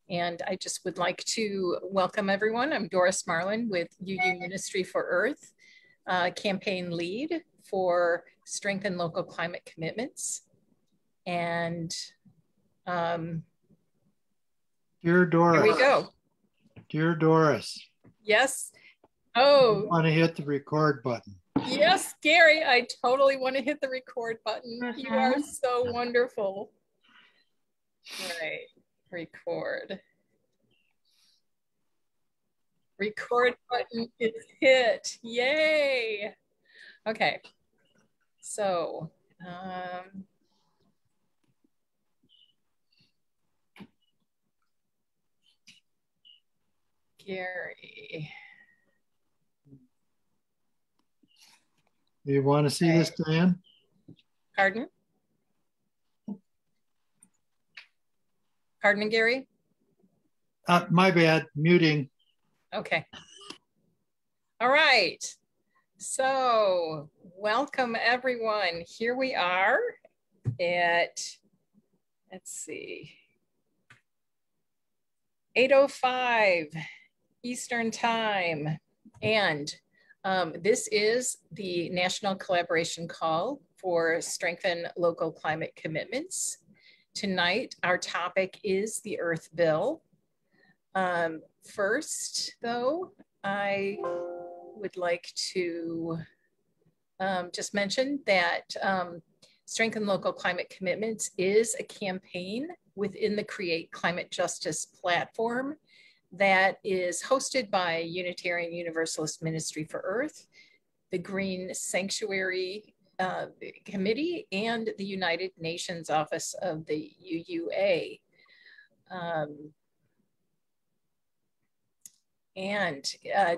And I just would like to welcome everyone. I'm Doris Marlin with UU Ministry for Earth, campaign lead for Strengthen Local Climate Commitments. And Dear Doris. Here we go. Dear Doris. Yes. Oh. I want to hit the record button. Yes, Gary, I totally want to hit the record button. You are so wonderful. Right, record. Record button is hit. Yay. Okay. So, Gary. Do you want to see this, Diane? Pardon? Pardon, Gary? My bad, muting. Okay. All right. So, welcome everyone. Here we are at, let's see, 8:05 Eastern Time. And this is the National Collaboration Call for Strengthen Local Climate Commitments. Tonight, our topic is the Earthville. First, though, I would like to just mention that Strengthen Local Climate Commitments is a campaign within the Create Climate Justice platform that is hosted by Unitarian Universalist Ministry for Earth, the Green Sanctuary Committee, and the United Nations Office of the UUA.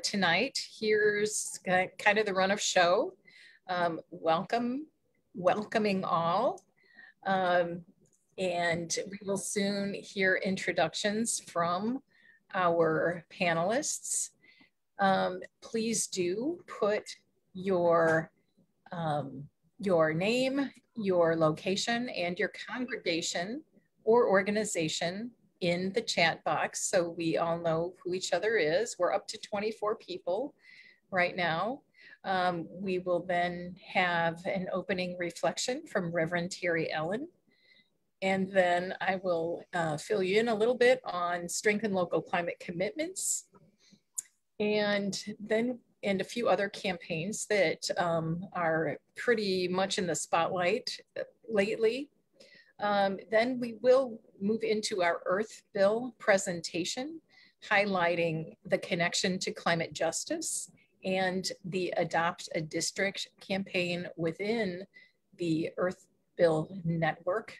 Tonight, here's kind of the run of show. Welcoming all. And we will soon hear introductions from our panelists. Please do put your name, your location, and your congregation or organization in the chat box so we all know who each other is. We're up to 24 people right now. We will then have an opening reflection from Rev Terry Ellen. And then I will fill you in a little bit on Strengthen Local Climate Commitments and a few other campaigns that are pretty much in the spotlight lately. Then we will move into our Earthville presentation, highlighting the connection to climate justice and the Adopt a District campaign within the Earthville network.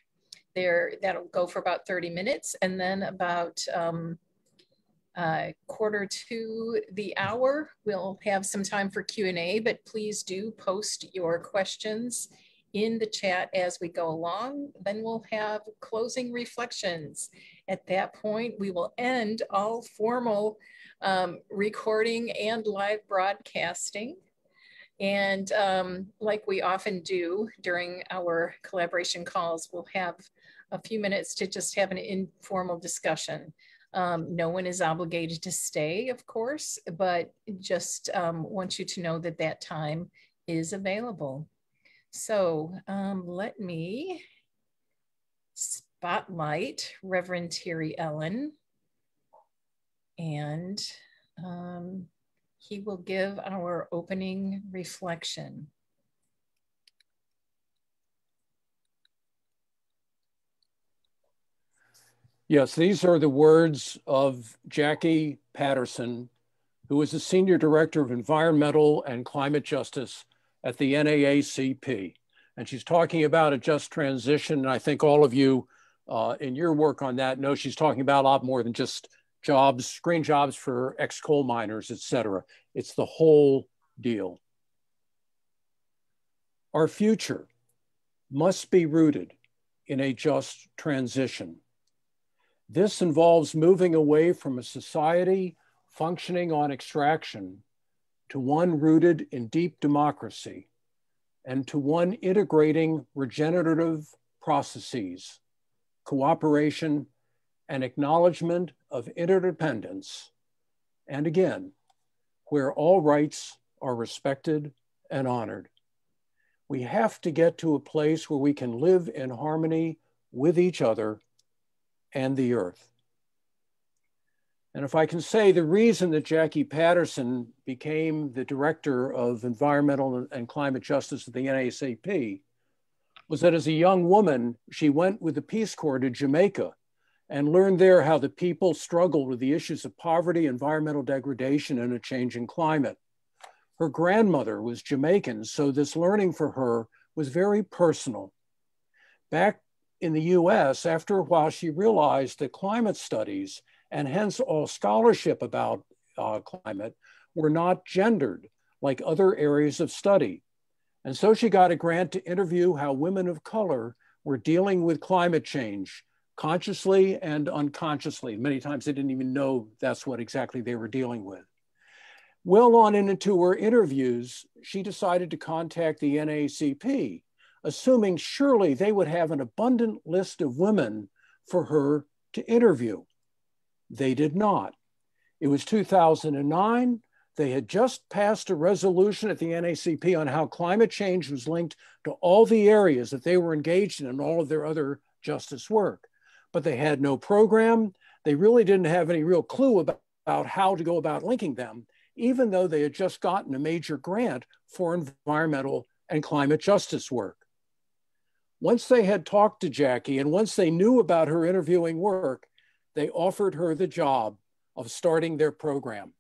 That'll go for about 30 minutes, and then about quarter to the hour, we'll have some time for Q&A, but please do post your questions in the chat as we go along. Then we'll have closing reflections. At that point, we will end all formal recording and live broadcasting. And like we often do during our collaboration calls, we'll have a few minutes to just have an informal discussion. No one is obligated to stay, of course, but just want you to know that that time is available. So let me spotlight Reverend Terry Ellen, and he will give our opening reflection. Yes, these are the words of Jackie Patterson, who is the Senior Director of Environmental and Climate Justice at the NAACP. And she's talking about a just transition. And I think all of you in your work on that know she's talking about a lot more than just jobs, green jobs for ex-coal miners, et cetera. It's the whole deal. Our future must be rooted in a just transition. This involves moving away from a society functioning on extraction to one rooted in deep democracy and to one integrating regenerative processes, cooperation, an acknowledgement of interdependence, and again, where all rights are respected and honored. We have to get to a place where we can live in harmony with each other and the earth. And if I can say, the reason that Jackie Patterson became the Director of Environmental and Climate Justice at the NAACP was that as a young woman, she went with the Peace Corps to Jamaica and learned there how the people struggled with the issues of poverty, environmental degradation, and a changing climate. Her grandmother was Jamaican, so this learning for her was very personal. Back in the US, after a while, she realized that climate studies, and hence all scholarship about climate, were not gendered like other areas of study. And so she got a grant to interview how women of color were dealing with climate change, consciously and unconsciously. Many times they didn't even know that's what exactly they were dealing with. Well on into her interviews, she decided to contact the NAACP, assuming surely they would have an abundant list of women for her to interview. They did not. It was 2009. They had just passed a resolution at the NAACP on how climate change was linked to all the areas that they were engaged in all of their other justice work. But they had no program. They really didn't have any real clue about how to go about linking them, even though they had just gotten a major grant for environmental and climate justice work. Once they had talked to Jackie and once they knew about her interviewing work, they offered her the job of starting their program.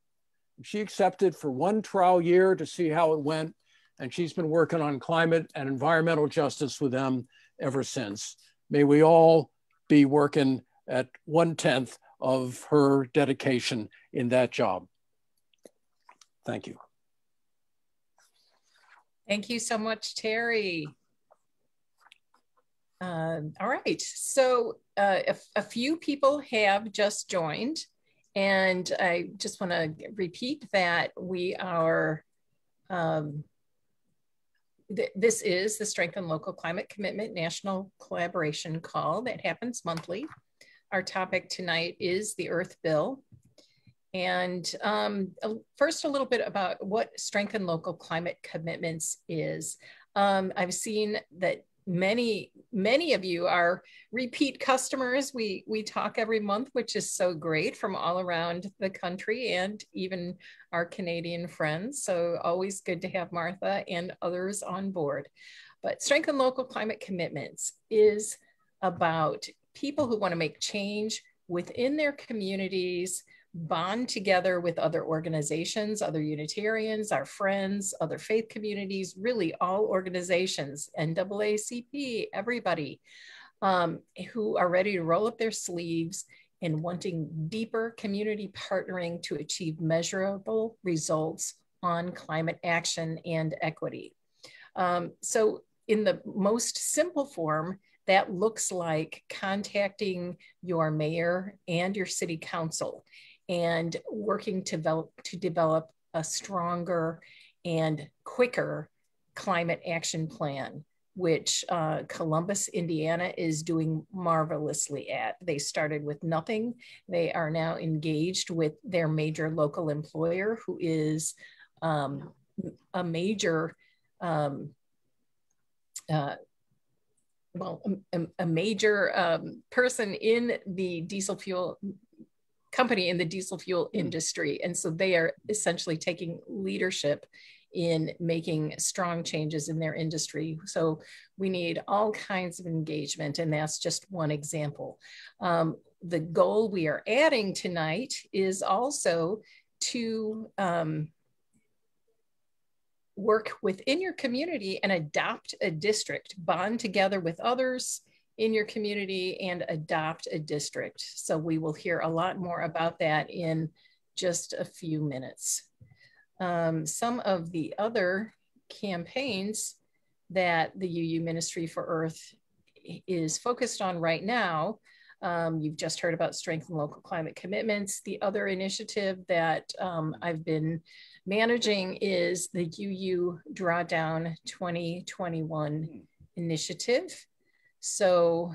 She accepted for one trial year to see how it went, and she's been working on climate and environmental justice with them ever since. May we all be working at 1/10 of her dedication in that job. Thank you. Thank you so much, Terry. All right, so a few people have just joined, and I just want to repeat that we are, this is the Strengthen Local Climate Commitment National Collaboration Call that happens monthly. Our topic tonight is the Earthville. And first, a little bit about what Strengthen Local Climate Commitments is. I've seen that many of you are repeat customers. We talk every month, which is so great, from all around the country and even our Canadian friends. So always good to have Martha and others on board. But Strengthen Local Climate Commitments is about people who want to make change within their communities, bond together with other organizations, other Unitarians, our friends, other faith communities, really all organizations, NAACP, everybody, who are ready to roll up their sleeves and wanting deeper community partnering to achieve measurable results on climate action and equity. So in the most simple form, that looks like contacting your mayor and your city council and working to develop a stronger and quicker climate action plan, which Columbus, Indiana is doing marvelously at. They started with nothing. They are now engaged with their major local employer, who is a major person in the diesel fuel company in the diesel fuel industry. And so they are essentially taking leadership in making strong changes in their industry. So we need all kinds of engagement, and that's just one example. The goal we are adding tonight is also to work within your community and adopt a district, bond together with others in your community and adopt a district. So we will hear a lot more about that in just a few minutes. Some of the other campaigns that the UU Ministry for Earth is focused on right now, you've just heard about Strengthen Local Climate Commitments. The other initiative that I've been managing is the UU Drawdown 2021 initiative. So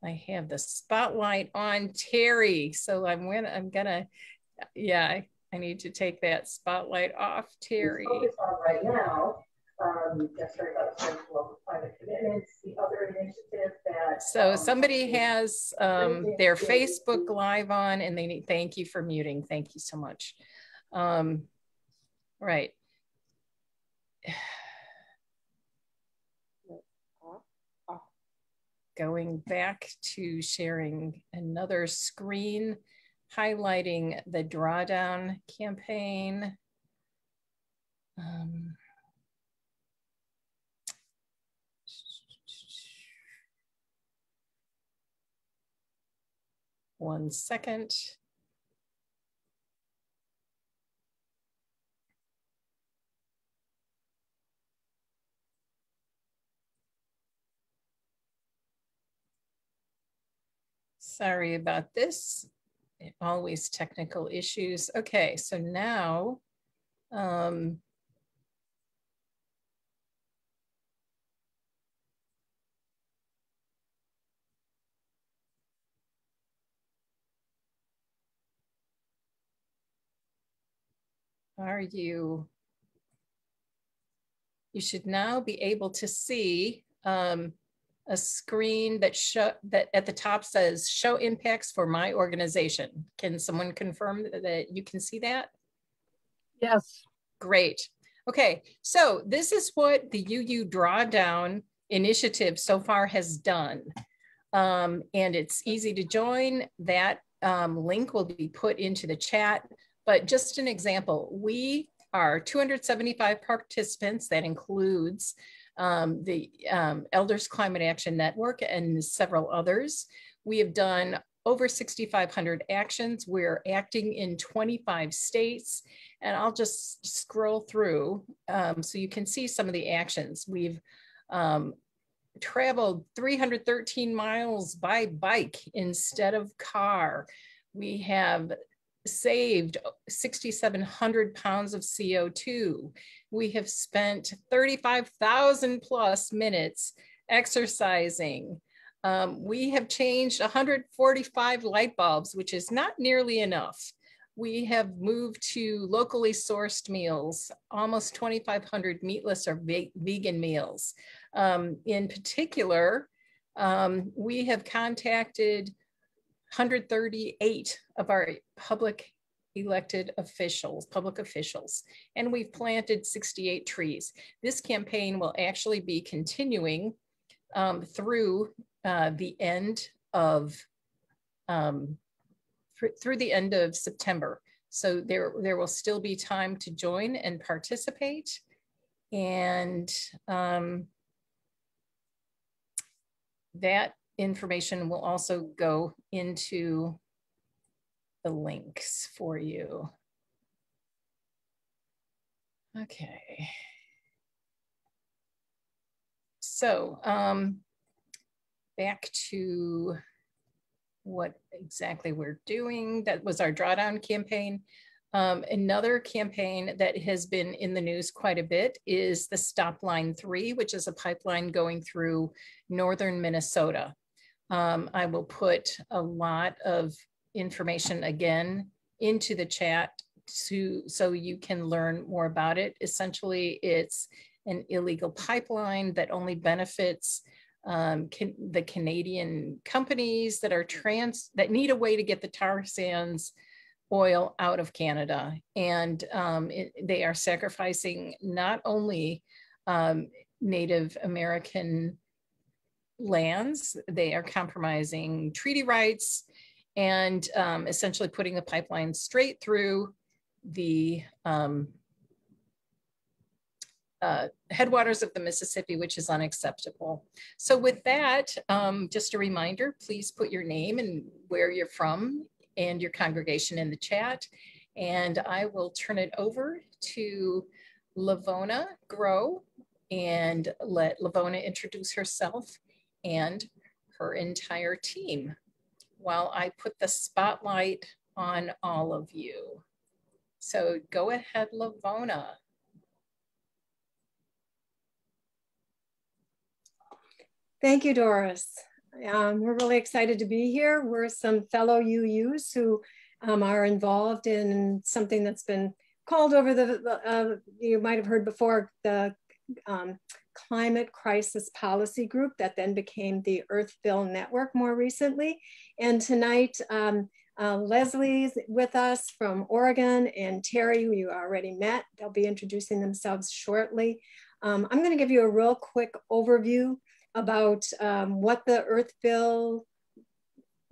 I have the spotlight on Terry. So I'm gonna, yeah, I need to take that spotlight off Terry. Focus on right now, sorry about the local climate commitments, the other initiative that. So somebody has their Facebook Live on, and they need, thank you for muting. Thank you so much. Right. Going back to sharing another screen, highlighting the drawdown campaign. One second. Sorry about this. Always technical issues. Okay, so now you should now be able to see a screen that at the top says show impacts for my organization. Can someone confirm that you can see that? Yes. Great. Okay, so this is what the UU Drawdown initiative so far has done. And it's easy to join. That link will be put into the chat. But just an example, we are 275 participants. That includes the Elders Climate Action Network and several others. We have done over 6,500 actions. We're acting in 25 states. And I'll just scroll through so you can see some of the actions. We've traveled 313 miles by bike instead of car. We have saved 6,700 pounds of CO2. We have spent 35,000 plus minutes exercising. We have changed 145 light bulbs, which is not nearly enough. We have moved to locally sourced meals, almost 2,500 meatless or vegan meals. In particular, we have contacted 138 of our public officials, and we've planted 68 trees. This campaign will actually be continuing through the end of September. So there will still be time to join and participate. And that information will also go into the links for you. Okay. So back to what exactly we're doing. That was our drawdown campaign. Another campaign that has been in the news quite a bit is the Stop Line 3, which is a pipeline going through northern Minnesota. I will put a lot of information again into the chat so you can learn more about it. Essentially, it's an illegal pipeline that only benefits the Canadian companies that need a way to get the tar sands oil out of Canada. And they are sacrificing not only Native American lands, they are compromising treaty rights and essentially putting the pipeline straight through the headwaters of the Mississippi, which is unacceptable. So with that, just a reminder, please put your name and where you're from and your congregation in the chat. And I will turn it over to Lavonna Grow and let Lavonna introduce herself and her entire team while I put the spotlight on all of you. So go ahead, Lavonna. Thank you, Doris. We're really excited to be here. We're some fellow UUs who are involved in something that's been called over you might have heard before, the Climate Crisis Policy Group that then became the Earthville Network more recently. And tonight, Leslie's with us from Oregon, and Terry, who you already met. They'll be introducing themselves shortly. I'm going to give you a real quick overview about what the Earthville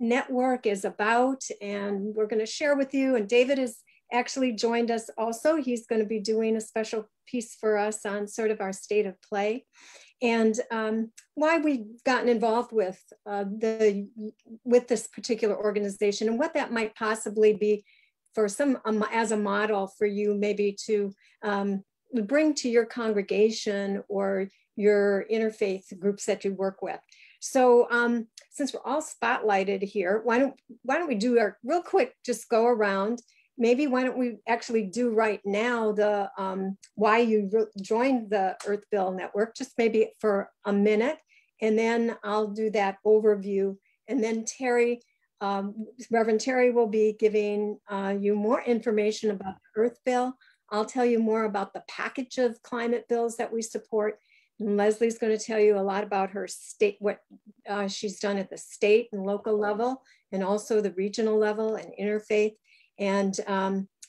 Network is about, and we're going to share with you. And David has actually joined us also. He's going to be doing a special piece for us on sort of our state of play and why we've gotten involved with this particular organization and what that might possibly be for some as a model for you maybe to bring to your congregation or your interfaith groups that you work with. So since we're all spotlighted here, why don't we do our real quick, just go around. Maybe why don't we actually do right now the why you joined the Earthville Network, just maybe for a minute, and then I'll do that overview. And then Terry, Reverend Terry will be giving you more information about Earthville. I'll tell you more about the package of climate bills that we support. And Leslie's going to tell you a lot about her state, what she's done at the state and local level, and also the regional level and interfaith. And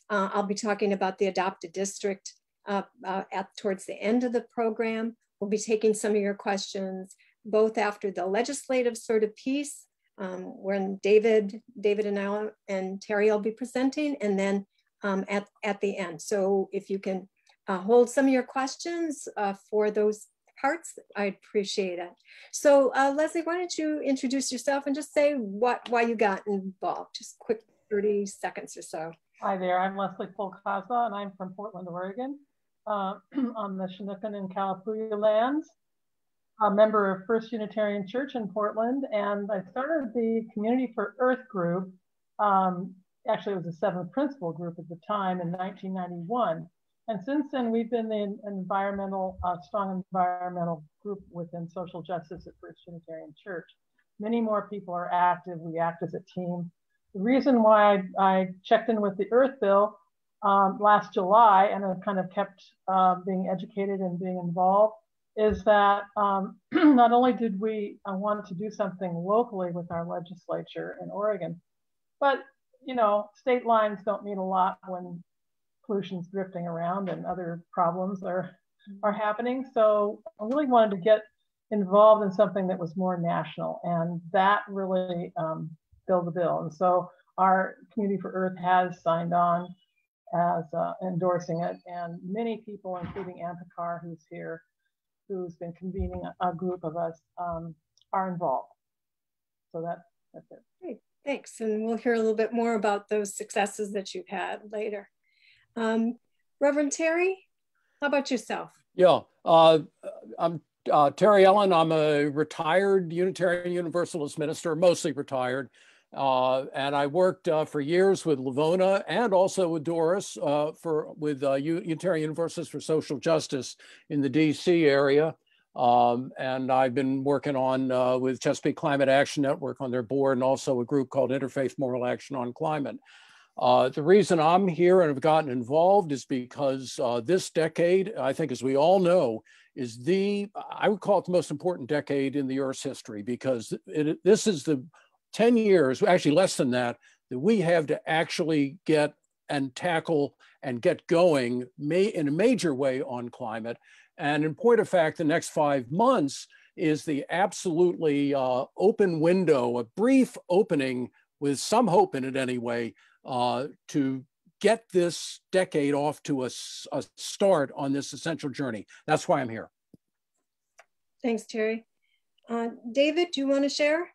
I'll be talking about the adopted district towards the end of the program. We'll be taking some of your questions, both after the legislative sort of piece, when David and I and Terry will be presenting, and then at the end. So if you can hold some of your questions for those parts, I'd appreciate it. So Leslie, why don't you introduce yourself and just say why you got involved, just quick 30 seconds or so. Hi there, I'm Leslie Polkaza, and I'm from Portland, Oregon, on the Chinookan and Kalapuya lands, a member of First Unitarian Church in Portland, and I started the Community for Earth group. Actually, it was a 7th principal group at the time in 1991. And since then, we've been the strong environmental group within social justice at First Unitarian Church. Many more people are active. We act as a team. The reason why I checked in with the Earthville last July and have kind of kept being educated and being involved is that not only did we want to do something locally with our legislature in Oregon, but you know, state lines don't mean a lot when pollution's drifting around and other problems are happening. So I really wanted to get involved in something that was more national, and that really fill the bill. And so our Community for Earth has signed on as endorsing it, and many people, including Anthakar, who's here, who's been convening a group of us, are involved. So that's it. Great, thanks. And we'll hear a little bit more about those successes that you've had later. Reverend Terry, how about yourself? Yeah, I'm Terry Ellen. I'm a retired Unitarian Universalist minister, mostly retired. And I worked for years with Lavonna and also with Doris with Unitarian Universalists for Social Justice in the DC area. And I've been working on with Chesapeake Climate Action Network on their board, and also a group called Interfaith Moral Action on Climate. The reason I'm here and have gotten involved is because this decade, I think, as we all know, is I would call it the most important decade in the Earth's history, because this is the 10 years, actually less than that we have to actually get and tackle and get going in a major way on climate. And in point of fact, the next 5 months is the absolutely open window, a brief opening with some hope in it anyway, to get this decade off to a start on this essential journey. That's why I'm here. Thanks, Terry. David, do you want to share?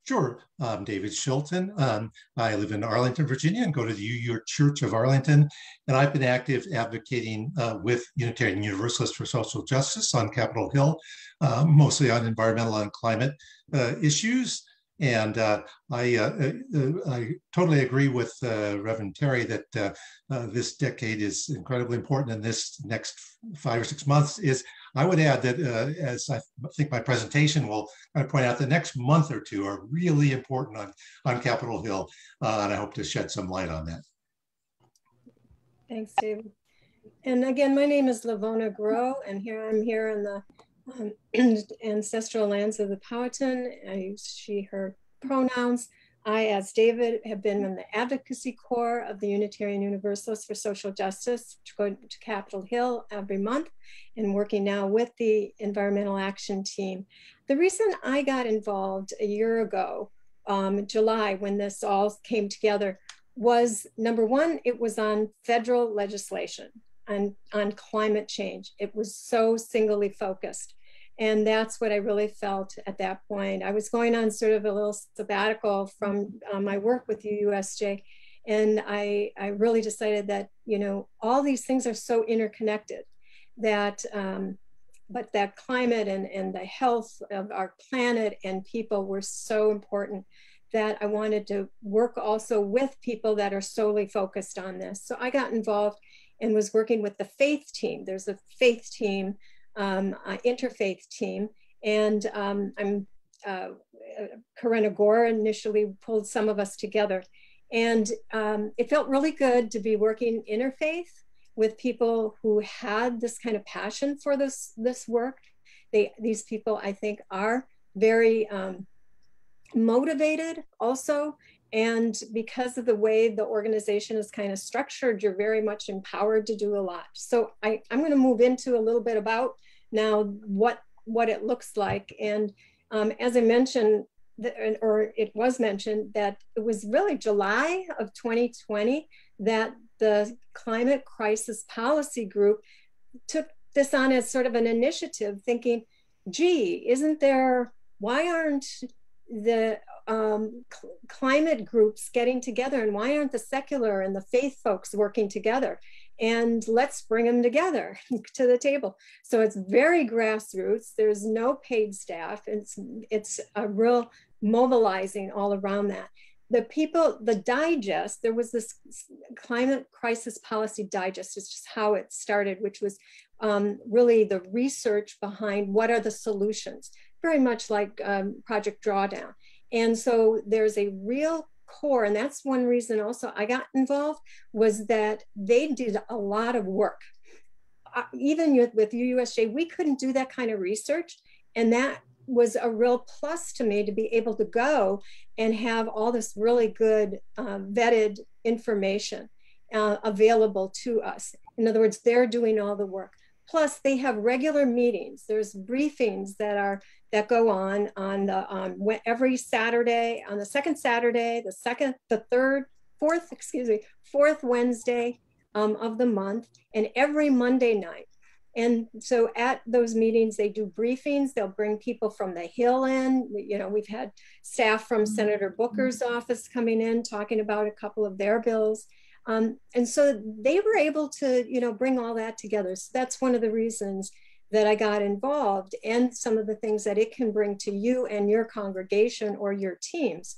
Sure. I'm David Shilton. I live in Arlington, Virginia, and go to the UU Church of Arlington. And I've been active advocating with Unitarian Universalists for Social Justice on Capitol Hill, mostly on environmental and climate issues. I totally agree with Reverend Terry that this decade is incredibly important, and this next 5 or 6 months is. I would add that, as I think my presentation will point out, the next month or two are really important on Capitol Hill, and I hope to shed some light on that. Thanks, David. And again, my name is Lavonna Grow, and I'm here in the ancestral lands of the Powhatan. I use she, her pronouns. I, as David, have been in the advocacy core of the Unitarian Universalists for Social Justice, to go to Capitol Hill every month, and working now with the Environmental Action Team. The reason I got involved a year ago, July, when this all came together, was number one, it was on federal legislation and on climate change. It was so singly focused. And that's what I really felt at that point. I was going on sort of a little sabbatical from my work with UUSJ. And I really decided that, you know, all these things are so interconnected that, but that climate and the health of our planet and people were so important that I wanted to work also with people that are solely focused on this. So I got involved and was working with the faith team. There's a faith team, interfaith team, and Corinna Gore initially pulled some of us together. And it felt really good to be working interfaith with people who had this kind of passion for this work. These people, I think, are very motivated also. And because of the way the organization is kind of structured, you're very much empowered to do a lot. So I'm going to move into a little bit about now what it looks like. And as I mentioned, or it was mentioned, that it was really July of 2020 that the Climate Crisis Policy Group took this on as sort of an initiative, thinking, gee, why aren't the climate groups getting together, and why aren't the secular and the faith folks working together? And let's bring them together to the table. So it's very grassroots. There's no paid staff. It's a real mobilizing all around that. The digest, there was this Climate Crisis Policy Digest, it's just how it started, which was really the research behind what are the solutions, very much like Project Drawdown. And so there's a real core, and that's one reason also I got involved, was that they did a lot of work. Even with UUSJ, we couldn't do that kind of research, and that was a real plus to me, to be able to go and have all this really good vetted information available to us. In other words, they're doing all the work. Plus, they have regular meetings. There's briefings that go on every Saturday, on the second Saturday, fourth Wednesday of the month, and every Monday night. And so at those meetings, they do briefings. They'll bring people from the Hill in. You know, we've had staff from Senator Booker's office coming in, talking about a couple of their bills. And so they were able to, you know, bring all that together. So that's one of the reasons that I got involved, and some of the things that it can bring to you and your congregation or your teams.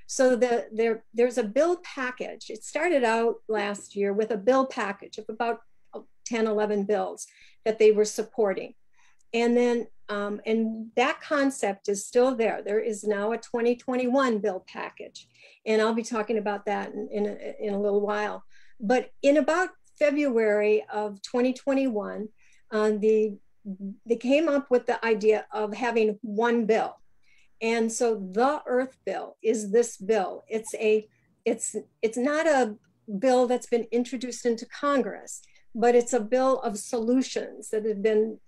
So there's a bill package. It started out last year with a bill package of about 10, 11 bills that they were supporting. And then, and that concept is still there. There is now a 2021 bill package. And I'll be talking about that in a little while. But in about February of 2021, they came up with the idea of having one bill. And so the Earthville is this bill. It's not a bill that's been introduced into Congress, but it's a bill of solutions that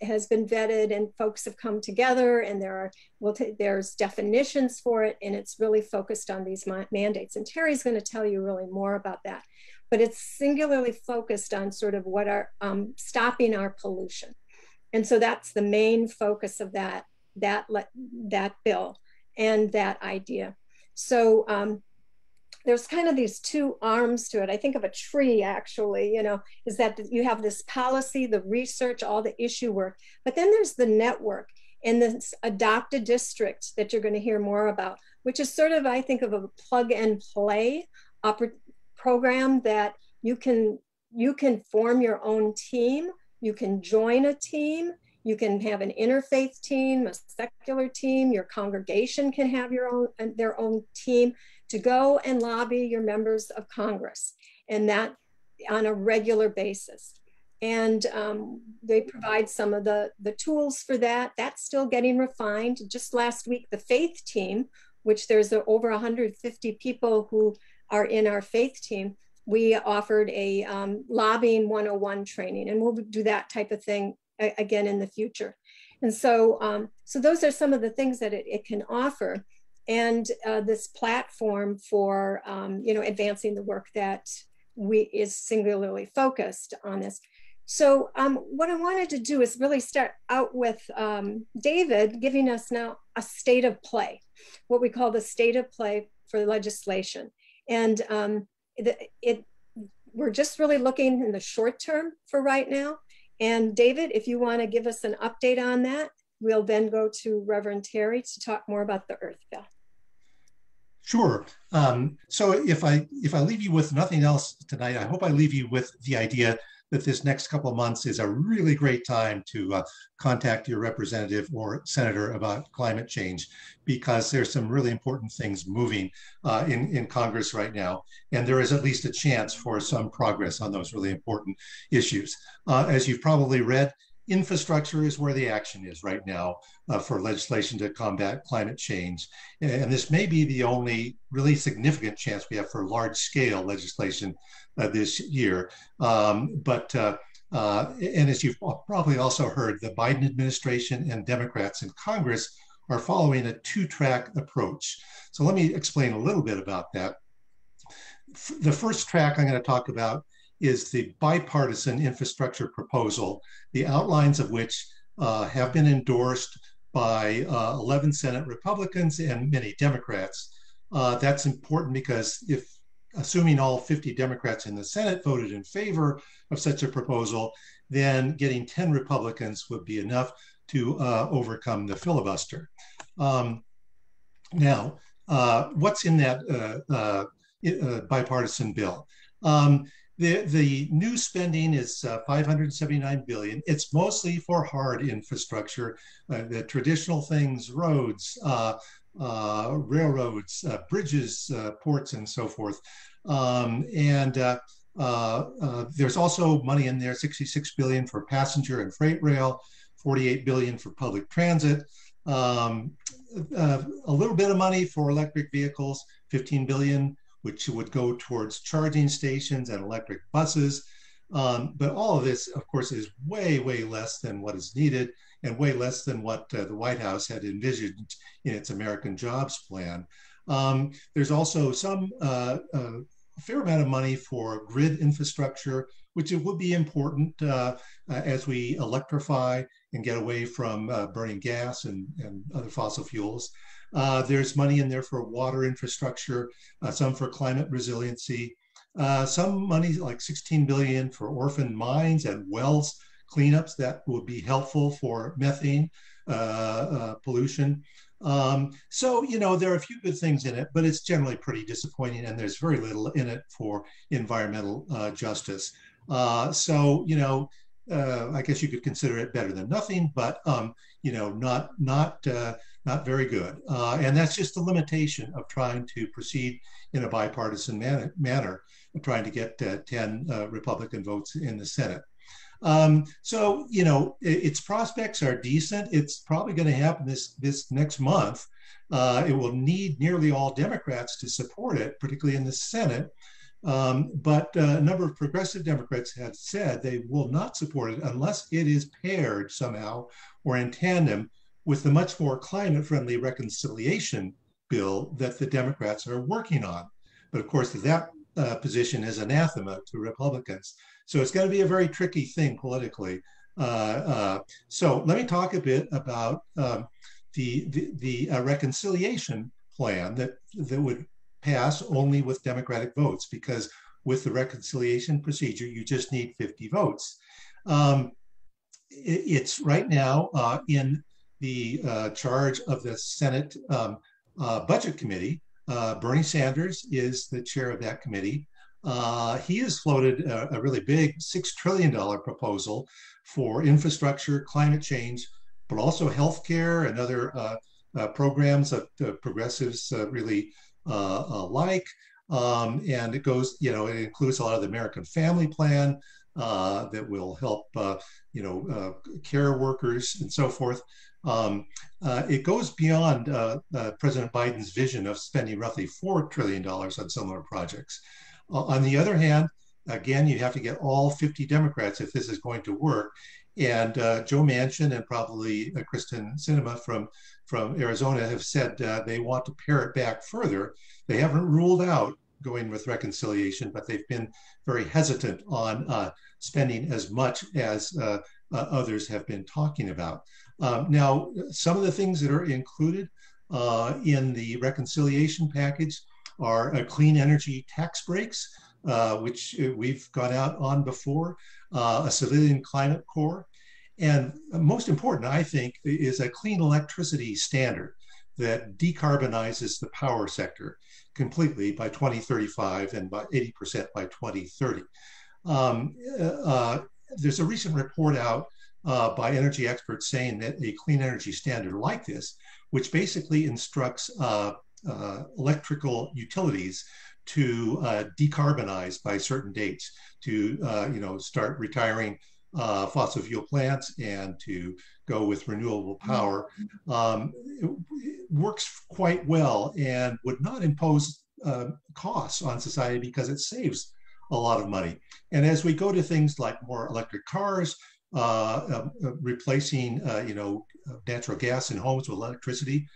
has been vetted, and folks have come together, and there's definitions for it, and it's really focused on these mandates. And Terry's going to tell you really more about that. But it's singularly focused on sort of what are stopping our pollution. And so that's the main focus of that bill and that idea. So there's kind of these two arms to it. I think of a tree, actually, you know, is that you have this policy, the research, all the issue work, but then there's the network and this adopted district that you're going to hear more about, which is sort of, I think, of a plug and play program that you can form your own team, you can join a team, you can have an interfaith team, a secular team, your congregation can have their own team to go and lobby your members of Congress, and that on a regular basis. And they provide some of the tools for that. That's still getting refined. Just last week, the faith team, which there's over 150 people who are in our faith team, we offered a lobbying 101 training, and we'll do that type of thing again in the future. And so, so those are some of the things that it can offer, and this platform for advancing the work that is singularly focused on this. So what I wanted to do is really start out with David giving us now a state of play, what we call the state of play for legislation. And we're just really looking in the short term for right now. And David, if you want to give us an update on that, we'll then go to Reverend Terry to talk more about the Earthville. Sure. So if I leave you with nothing else tonight, I hope I leave you with the idea that this next couple of months is a really great time to contact your representative or senator about climate change, because there's some really important things moving in Congress right now. And there is at least a chance for some progress on those really important issues. As you've probably read, infrastructure is where the action is right now for legislation to combat climate change. And this may be the only really significant chance we have for large-scale legislation this year. And as you've probably also heard, the Biden administration and Democrats in Congress are following a two-track approach. So let me explain a little bit about that. The first track I'm going to talk about is the bipartisan infrastructure proposal, the outlines of which have been endorsed by 11 Senate Republicans and many Democrats. That's important because assuming all 50 Democrats in the Senate voted in favor of such a proposal, then getting 10 Republicans would be enough to overcome the filibuster. Now, what's in that bipartisan bill? The new spending is $579 billion. It's mostly for hard infrastructure, the traditional things, roads, railroads, bridges, ports, and so forth. There's also money in there, $66 billion for passenger and freight rail, $48 billion for public transit, a little bit of money for electric vehicles, $15 billion, which would go towards charging stations and electric buses. But all of this, of course, is way, way less than what is needed and way less than what the White House had envisioned in its American Jobs Plan. There's also a fair amount of money for grid infrastructure, which it would be important as we electrify and get away from burning gas and other fossil fuels. There's money in there for water infrastructure, some for climate resiliency, some money like $16 billion for orphan mines and wells cleanups that would be helpful for methane pollution. So, there are a few good things in it, but it's generally pretty disappointing, and there's very little in it for environmental justice. I guess you could consider it better than nothing, but not very good. And that's just the limitation of trying to proceed in a bipartisan manner, trying to get 10 Republican votes in the Senate. Its prospects are decent. It's probably going to happen this next month. It will need nearly all Democrats to support it, particularly in the Senate. But a number of progressive Democrats have said they will not support it unless it is paired somehow or in tandem with the much more climate-friendly reconciliation bill that the Democrats are working on. But of course, that position is anathema to Republicans. So it's going to be a very tricky thing politically. So let me talk a bit about the reconciliation plan that would pass only with Democratic votes, because with the reconciliation procedure, you just need 50 votes. It's right now in the charge of the Senate Budget Committee. Bernie Sanders is the chair of that committee. He has floated a really big $6 trillion proposal for infrastructure, climate change, but also healthcare and other programs that progressives really like. And it goes, you know, it includes a lot of the American Family Plan that will help, you know, care workers and so forth. It goes beyond President Biden's vision of spending roughly $4 trillion on similar projects. On the other hand, again, you have to get all 50 Democrats if this is going to work. And Joe Manchin and probably Kristen Sinema from Arizona have said they want to pare it back further. They haven't ruled out going with reconciliation, but they've been very hesitant on spending as much as others have been talking about. Now, some of the things that are included in the reconciliation package are clean energy tax breaks, which we've gone out on before, a civilian climate corps, and most important, I think, is a clean electricity standard that decarbonizes the power sector completely by 2035 and by 80% by 2030. There's a recent report out by energy experts saying that a clean energy standard like this, which basically instructs electrical utilities to decarbonize by certain dates, to you know, start retiring fossil fuel plants and to go with renewable power, it works quite well and would not impose costs on society because it saves a lot of money. And as we go to things like more electric cars, replacing you know, natural gas in homes with electricity,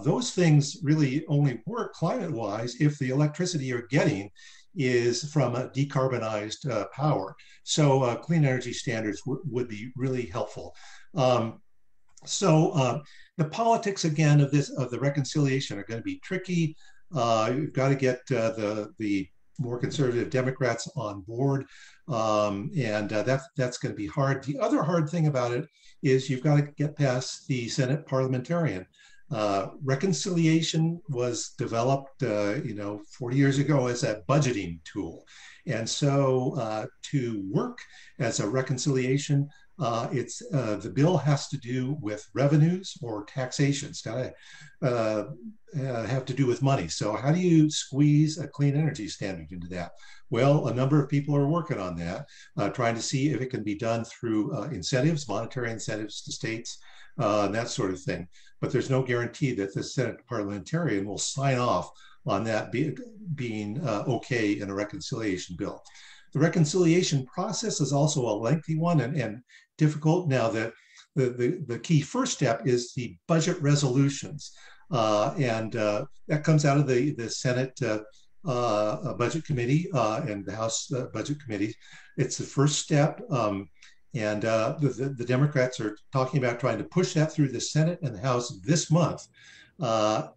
those things really only work climate-wise if the electricity you're getting is from a decarbonized power. So clean energy standards would be really helpful. The politics again of the reconciliation are going to be tricky. You've got to get the more conservative Democrats on board, and that's going to be hard. The other hard thing about it is you've got to get past the Senate parliamentarian. Reconciliation was developed, you know, 40 years ago as a budgeting tool. And so to work as a reconciliation, the bill has to do with revenues or taxation. It's got to have to do with money. So how do you squeeze a clean energy standard into that? Well, a number of people are working on that, trying to see if it can be done through incentives, monetary incentives to states, and that sort of thing. But there's no guarantee that the Senate parliamentarian will sign off on that being okay in a reconciliation bill. The reconciliation process is also a lengthy one and difficult. Now, the key first step is the budget resolutions. And that comes out of the Senate Budget Committee and the House Budget Committee. It's the first step. And the Democrats are talking about trying to push that through the Senate and the House this month. So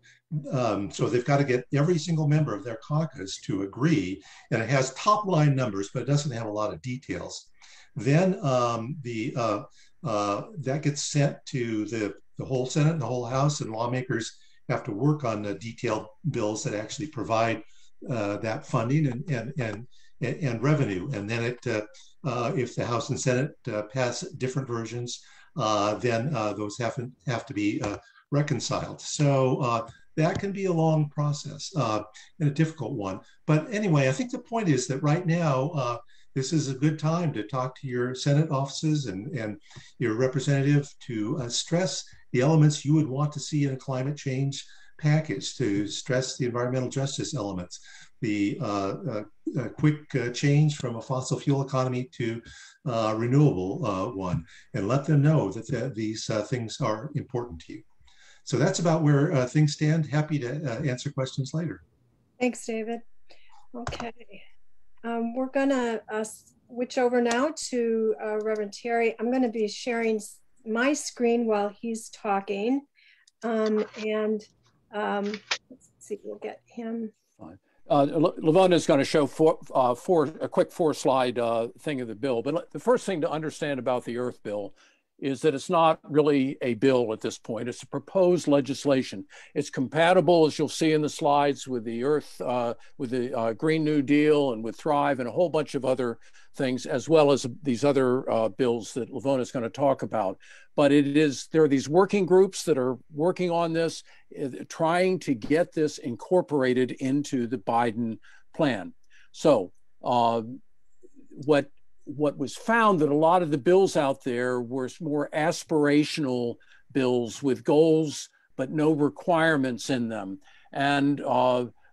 they've got to get every single member of their caucus to agree. And it has top line numbers, but it doesn't have a lot of details. Then that gets sent to the whole Senate and the whole House, and lawmakers have to work on the detailed bills that actually provide that funding and revenue. And then if the House and Senate pass different versions, then those have to be reconciled. So that can be a long process and a difficult one. But anyway, I think the point is that right now, this is a good time to talk to your Senate offices and your representative to stress the elements you would want to see in a climate change package, to stress the environmental justice elements, the quick change from a fossil fuel economy to renewable one, and let them know that these things are important to you. So that's about where things stand. Happy to answer questions later. Thanks, David. Okay. We're gonna switch over now to Reverend Terry. I'm gonna be sharing my screen while he's talking. Let's see, we'll get him. Fine. Lavonna is going to show a quick four-slide thing of the bill. But the first thing to understand about the Earth bill is that it's not really a bill at this point. It's a proposed legislation. It's compatible, as you'll see in the slides, with the Green New Deal and with Thrive and a whole bunch of other things, as well as these other bills that Lavonna is going to talk about. But there are these working groups that are working on this, trying to get this incorporated into the Biden plan. So what was found, that a lot of the bills out there were more aspirational bills with goals but no requirements in them. And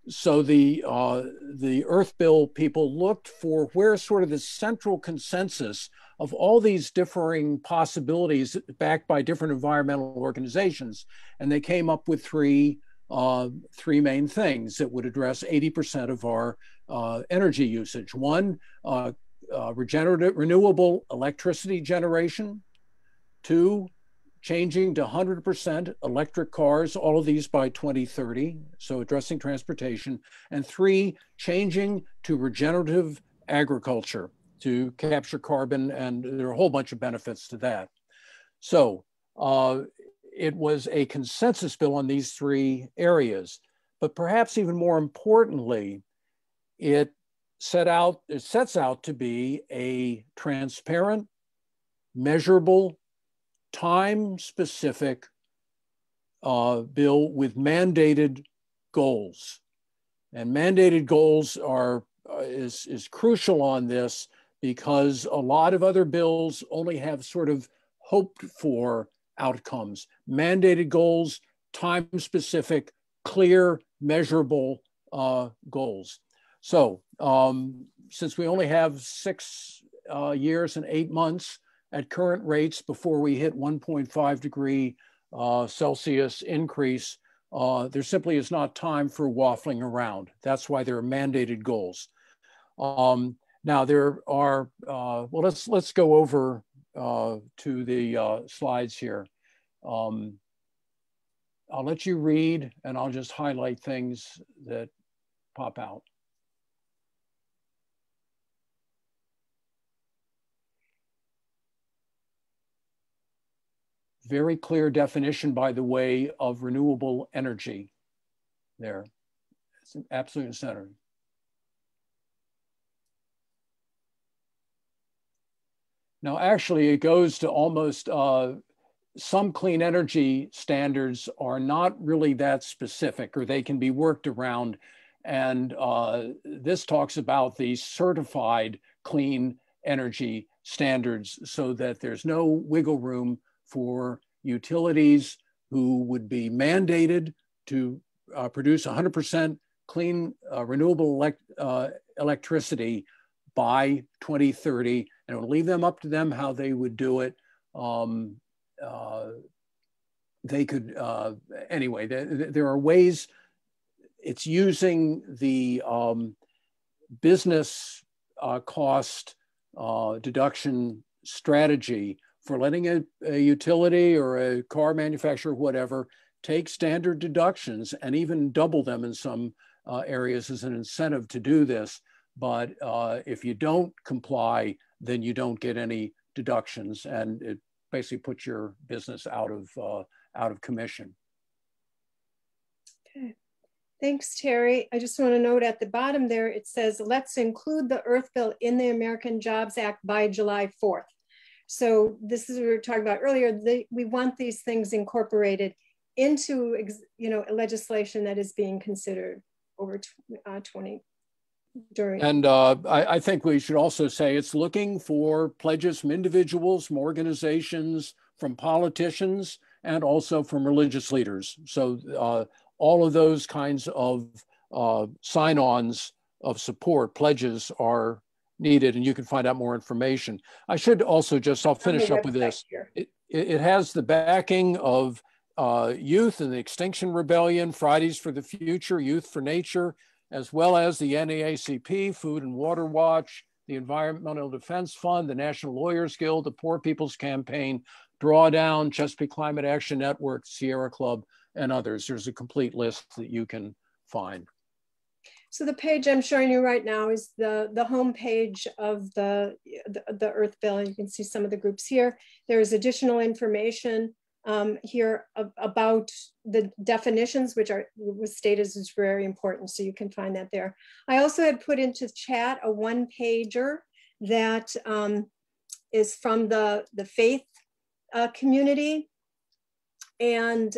so the Earthville people looked for where sort of the central consensus of all these differing possibilities backed by different environmental organizations, and they came up with three main things that would address 80% of our energy usage. One, regenerative, renewable electricity generation. Two, changing to 100% electric cars, all of these by 2030, so addressing transportation. And three, changing to regenerative agriculture to capture carbon, and there are a whole bunch of benefits to that. So it was a consensus bill on these three areas, but perhaps even more importantly, it sets out to be a transparent, measurable, time-specific bill with mandated goals. And mandated goals is crucial on this, because a lot of other bills only have sort of hoped for outcomes. Mandated goals, time-specific, clear, measurable goals. So since we only have 6 years and 8 months at current rates before we hit 1.5 degree Celsius increase, there simply is not time for waffling around. That's why there are mandated goals. Now there are, well, let's go over to the slides here. I'll let you read, and I'll just highlight things that pop out. Very clear definition, by the way, of renewable energy there. It's absolutely center. Now, actually, it goes to almost, some clean energy standards are not really that specific, or they can be worked around. And this talks about the certified clean energy standards, so that there's no wiggle room for utilities who would be mandated to produce 100% clean renewable electricity by 2030, and it would leave them up to them how they would do it. They could, anyway, there are ways. It's using the business cost deduction strategy for letting a utility or a car manufacturer, whatever, take standard deductions and even double them in some areas as an incentive to do this. But if you don't comply, then you don't get any deductions, and it basically puts your business out of commission. Okay. Thanks, Terry. I just want to note at the bottom there, it says, let's include the Earthville in the American Jobs Act by July 4th. So this is what we were talking about earlier. We want these things incorporated into, legislation that is being considered over 20 during. And I think we should also say it's looking for pledges from individuals, from organizations, from politicians, and also from religious leaders. So all of those kinds of sign-ons of support, pledges, are needed, and you can find out more information. I should also just, I'll finish up with this. It has the backing of Youth and the Extinction Rebellion, Fridays for the Future, Youth for Nature, as well as the NAACP, Food and Water Watch, the Environmental Defense Fund, the National Lawyers Guild, the Poor People's Campaign, Drawdown, Chesapeake Climate Action Network, Sierra Club, and others. There's a complete list that you can find. So the page I'm showing you right now is the home page of the Earthville. You can see some of the groups here. There's additional information here about the definitions, which was stated as very important. So you can find that there. I also had put into chat a one-pager that is from the faith community. And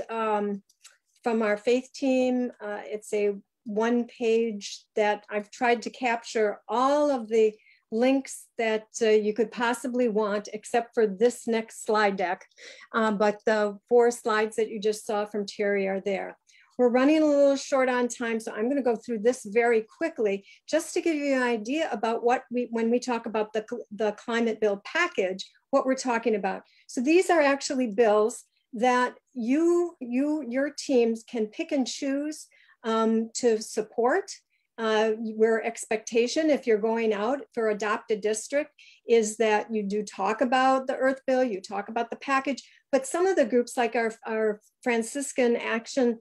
from our faith team, it's a one page that I've tried to capture all of the links that you could possibly want, except for this next slide deck. But the 4 slides that you just saw from Terry are there. We're running a little short on time, so I'm going to go through this very quickly, just to give you an idea about when we talk about the climate bill package, what we're talking about. So these are actually bills that your teams can pick and choose to support. Your expectation, if you're going out for adopted district, is that you do talk about the Earthville, you talk about the package, but some of the groups like our Franciscan Action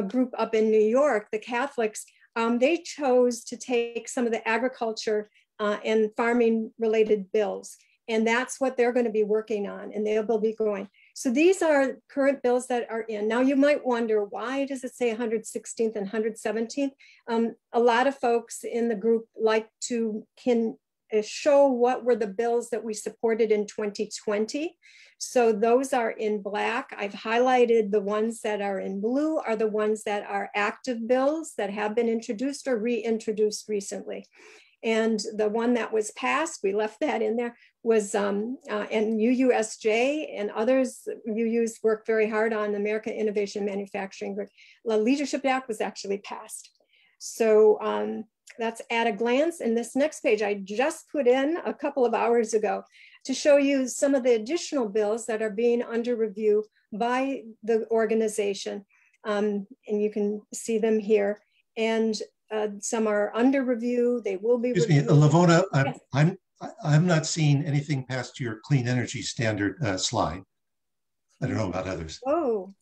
group up in New York, the Catholics, they chose to take some of the agriculture and farming related bills. And that's what they're going to be working on, and they'll be going. So these are current bills that are in. Now you might wonder, why does it say 116th and 117th? A lot of folks in the group like to show what were the bills that we supported in 2020. So those are in black. I've highlighted the ones that are in blue are the ones that are active bills that have been introduced or reintroduced recently. And the one that was passed, we left that in there, was, and UUSJ and others, UUs worked very hard on the American Innovation Manufacturing. The Leadership Act was actually passed. So that's at a glance. And this next page I just put in a couple of hours ago to show you some of the additional bills that are being under review by the organization. And you can see them here. And some are under review. They will be. Excuse me, Lavonna, I'm not seeing anything past your clean energy standard slide. I don't know about others. Oh,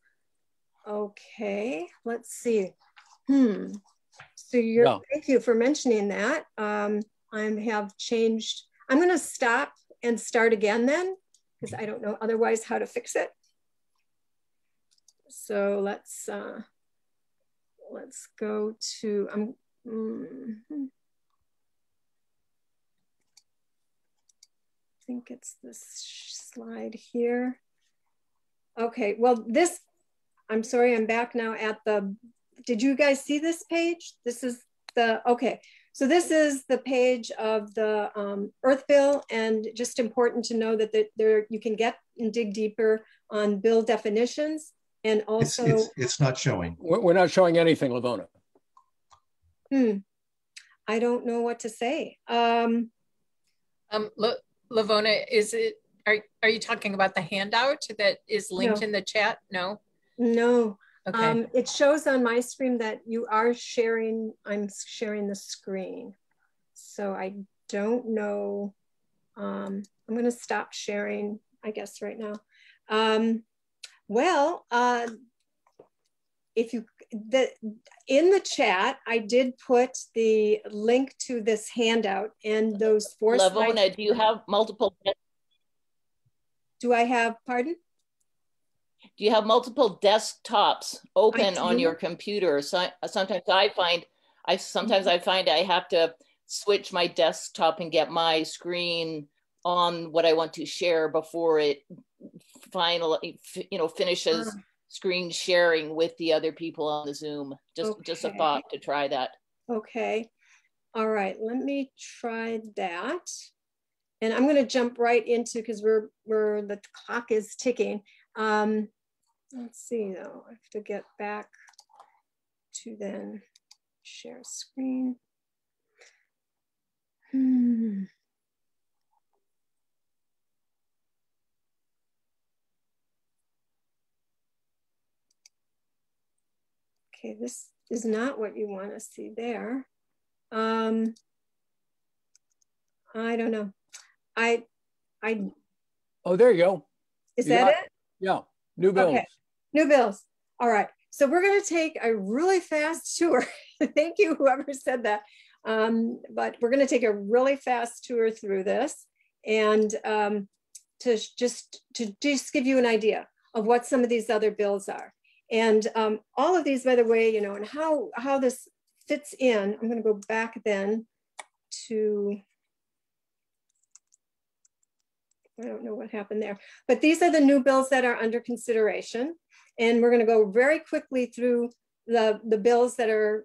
okay. Let's see. So thank you for mentioning that. I have changed. I'm going to stop and start again then, because I don't know otherwise how to fix it. So let's go to, I think it's this slide here. Okay, well this, I'm sorry, I'm back now at the, did you guys see this page? This is the, okay. So this is the page of the Earthville, and just important to know that there you can get and dig deeper on bill definitions. And also, it's not showing. We're not showing anything, Lavonna. I don't know what to say. Lavonna, is it? Are you talking about the handout that is linked in the chat? No. No. Okay. It shows on my screen that you are sharing. I'm sharing the screen, so I don't know. I'm going to stop sharing, I guess, right now. Well, if you, in the chat, I did put the link to this handout and those 4 slides. Lavonna, do you have multiple? Do I have, pardon? Do you have multiple desktops open on your computer? So, sometimes I find I have to switch my desktop and get my screen on what I want to share before it finally, finishes screen sharing with the other people on the Zoom. Just a thought to try that. Okay. All right. Let me try that. And I'm going to jump right into, because the clock is ticking. Let's see though. I have to get back to then share screen. Okay, this is not what you want to see there. I don't know. Oh, there you go. Is that it? Yeah, new bills. Okay, new bills. All right. So we're going to take a really fast tour. Thank you, whoever said that. But we're going to take a really fast tour through this, and to just give you an idea of what some of these other bills are. And all of these, by the way, you know, and how this fits in. I'm going to go back then to, I don't know what happened there, but these are the new bills that are under consideration. And we're going to go very quickly through the bills that are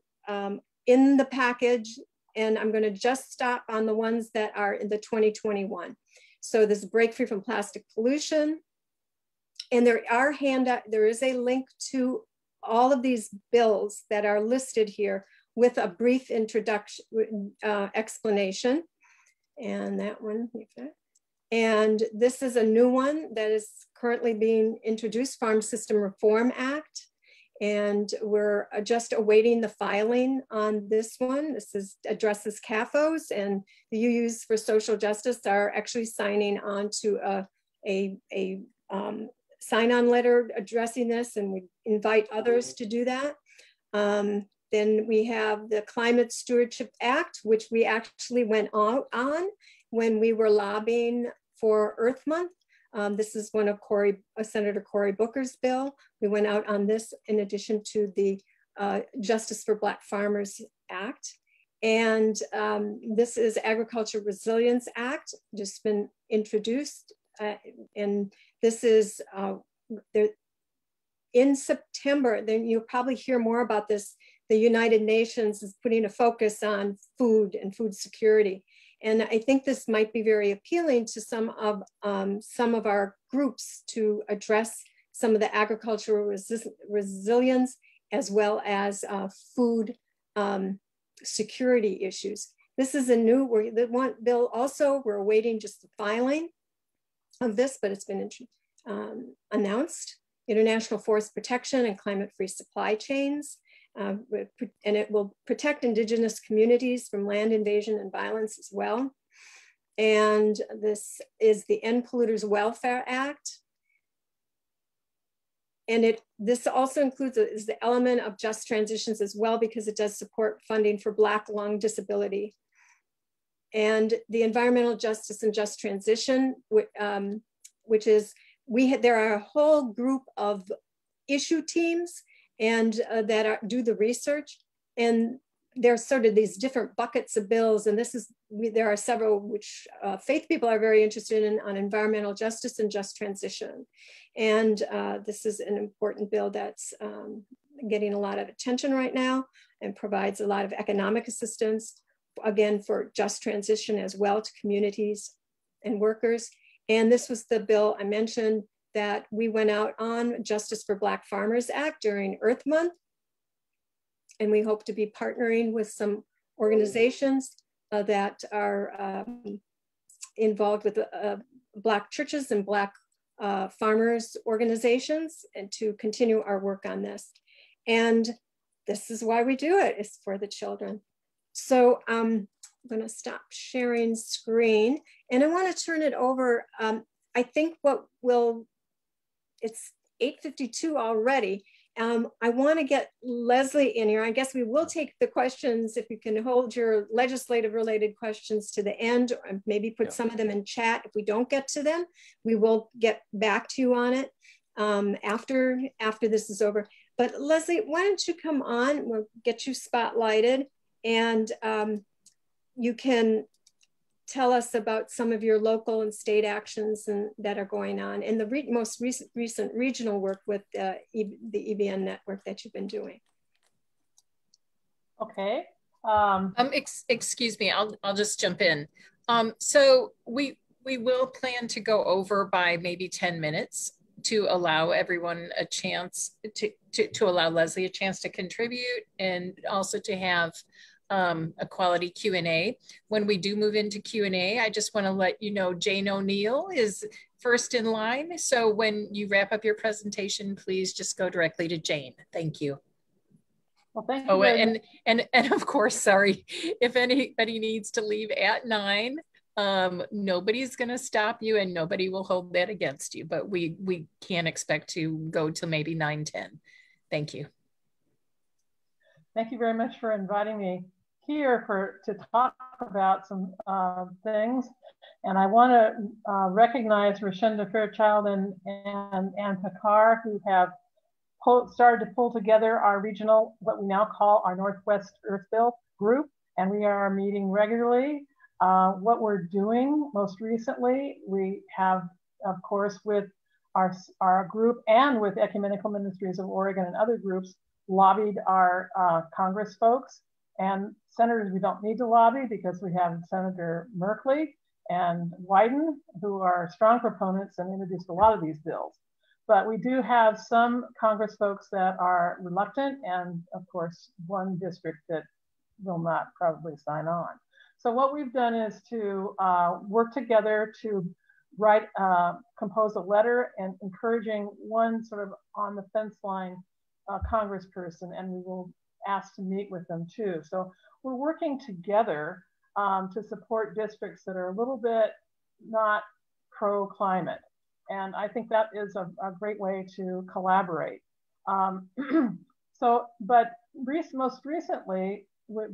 in the package. And I'm going to just stop on the ones that are in the 2021. So this break free from plastic pollution. And there is a link to all of these bills that are listed here with a brief introduction, explanation. And that one, and this is a new one that is currently being introduced, Farm System Reform Act. And we're just awaiting the filing on this one. This addresses CAFOs, and the UUs for Social Justice are actually signing on to a sign-on letter addressing this, and we invite others to do that. Then we have the Climate Stewardship Act, which we actually went out on when we were lobbying for Earth Month. This is one of Senator Cory Booker's bill. We went out on this in addition to the Justice for Black Farmers Act. And this is Agriculture Resilience Act, just been introduced. And this is in September, then you'll probably hear more about this. The United Nations is putting a focus on food and food security. And I think this might be very appealing to some of our groups to address some of the agricultural resilience as well as food security issues. This is a new one bill also. We're awaiting just the filing of this, but it's been announced. International Forest Protection and Climate-Free Supply Chains. And it will protect Indigenous communities from land invasion and violence as well. And this is the End Polluters Welfare Act. And this also includes the element of just transitions as well, because it does support funding for Black lung disability. And the Environmental Justice and Just Transition, which is, there are a whole group of issue teams and that do the research, and there's sort of these different buckets of bills, and there are several which faith people are very interested in on environmental justice and just transition. And this is an important bill that's getting a lot of attention right now and provides a lot of economic assistance, again, for just transition as well to communities and workers. And this was the bill I mentioned that we went out on, Justice for Black Farmers Act, during Earth Month. And we hope to be partnering with some organizations that are involved with Black churches and Black farmers organizations, and to continue our work on this. And this is why we do it, it's for the children. So I'm gonna stop sharing screen, and I wanna turn it over. I think it's 8:52 already. I want to get Leslie in here. I guess we will take the questions, if you can hold your legislative related questions to the end, or maybe put some of them in chat. If we don't get to them, we will get back to you on it after this is over. But Leslie, why don't you come on? We'll get you spotlighted, and you can tell us about some of your local and state actions that are going on, and the most recent regional work with the EBN network that you've been doing. Okay. Excuse me, I'll just jump in. So we will plan to go over by maybe 10 minutes to allow everyone a chance to allow Leslie a chance to contribute, and also to have a quality Q&A. When we do move into Q&A, I just want to let you know Jane O'Neill is first in line. So when you wrap up your presentation, please just go directly to Jane. Thank you. Well, thank you. And of course, sorry, if anybody needs to leave at 9, nobody's going to stop you, and nobody will hold that against you, but we can expect to go till maybe 9:10. Thank you. Thank you very much for inviting me here to talk about some things. And I want to recognize Rashenda Fairchild and Ann Picard, who have started to pull together our regional, what we now call our Northwest Earthville group. And we are meeting regularly. What we're doing most recently, we have, of course, with our group and with Ecumenical Ministries of Oregon and other groups, lobbied our Congress folks. And senators, we don't need to lobby because we have Senator Merkley and Wyden, who are strong proponents and introduced a lot of these bills. But we do have some Congress folks that are reluctant, and of course, one district that will not probably sign on. So what we've done is to work together to compose a letter and encouraging one sort of on the fence line congressperson, and we will ask to meet with them too. So we're working together to support districts that are a little bit not pro-climate. And I think that is a great way to collaborate. But most recently,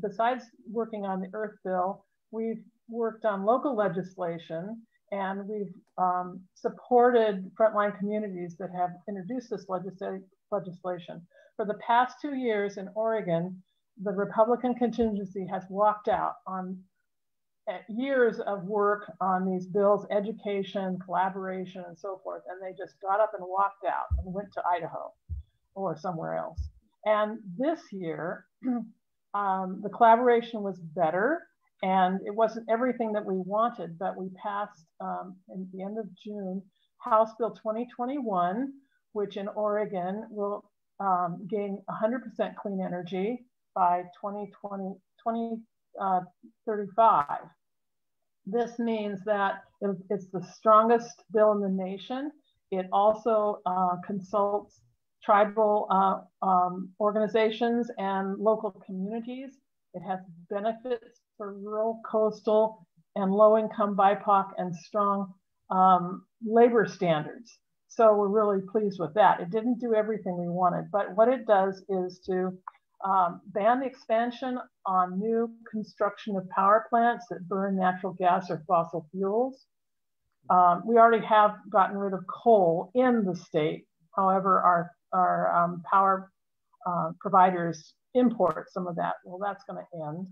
besides working on the Earthville, we've worked on local legislation, and we've supported frontline communities that have introduced this legislation. For the past 2 years in Oregon, the Republican contingency has walked out on years of work on these bills, education, collaboration, and so forth. And they just got up and walked out and went to Idaho or somewhere else. And this year, the collaboration was better, and it wasn't everything that we wanted, but we passed at the end of June, House Bill 2021, which in Oregon will gain 100% clean energy by 2035. This means that it's the strongest bill in the nation. It also consults tribal organizations and local communities. It has benefits for rural, coastal, and low-income BIPOC and strong labor standards. So we're really pleased with that. It didn't do everything we wanted, but what it does is to ban the expansion on new construction of power plants that burn natural gas or fossil fuels. We already have gotten rid of coal in the state. However, our power providers import some of that. Well, that's going to end.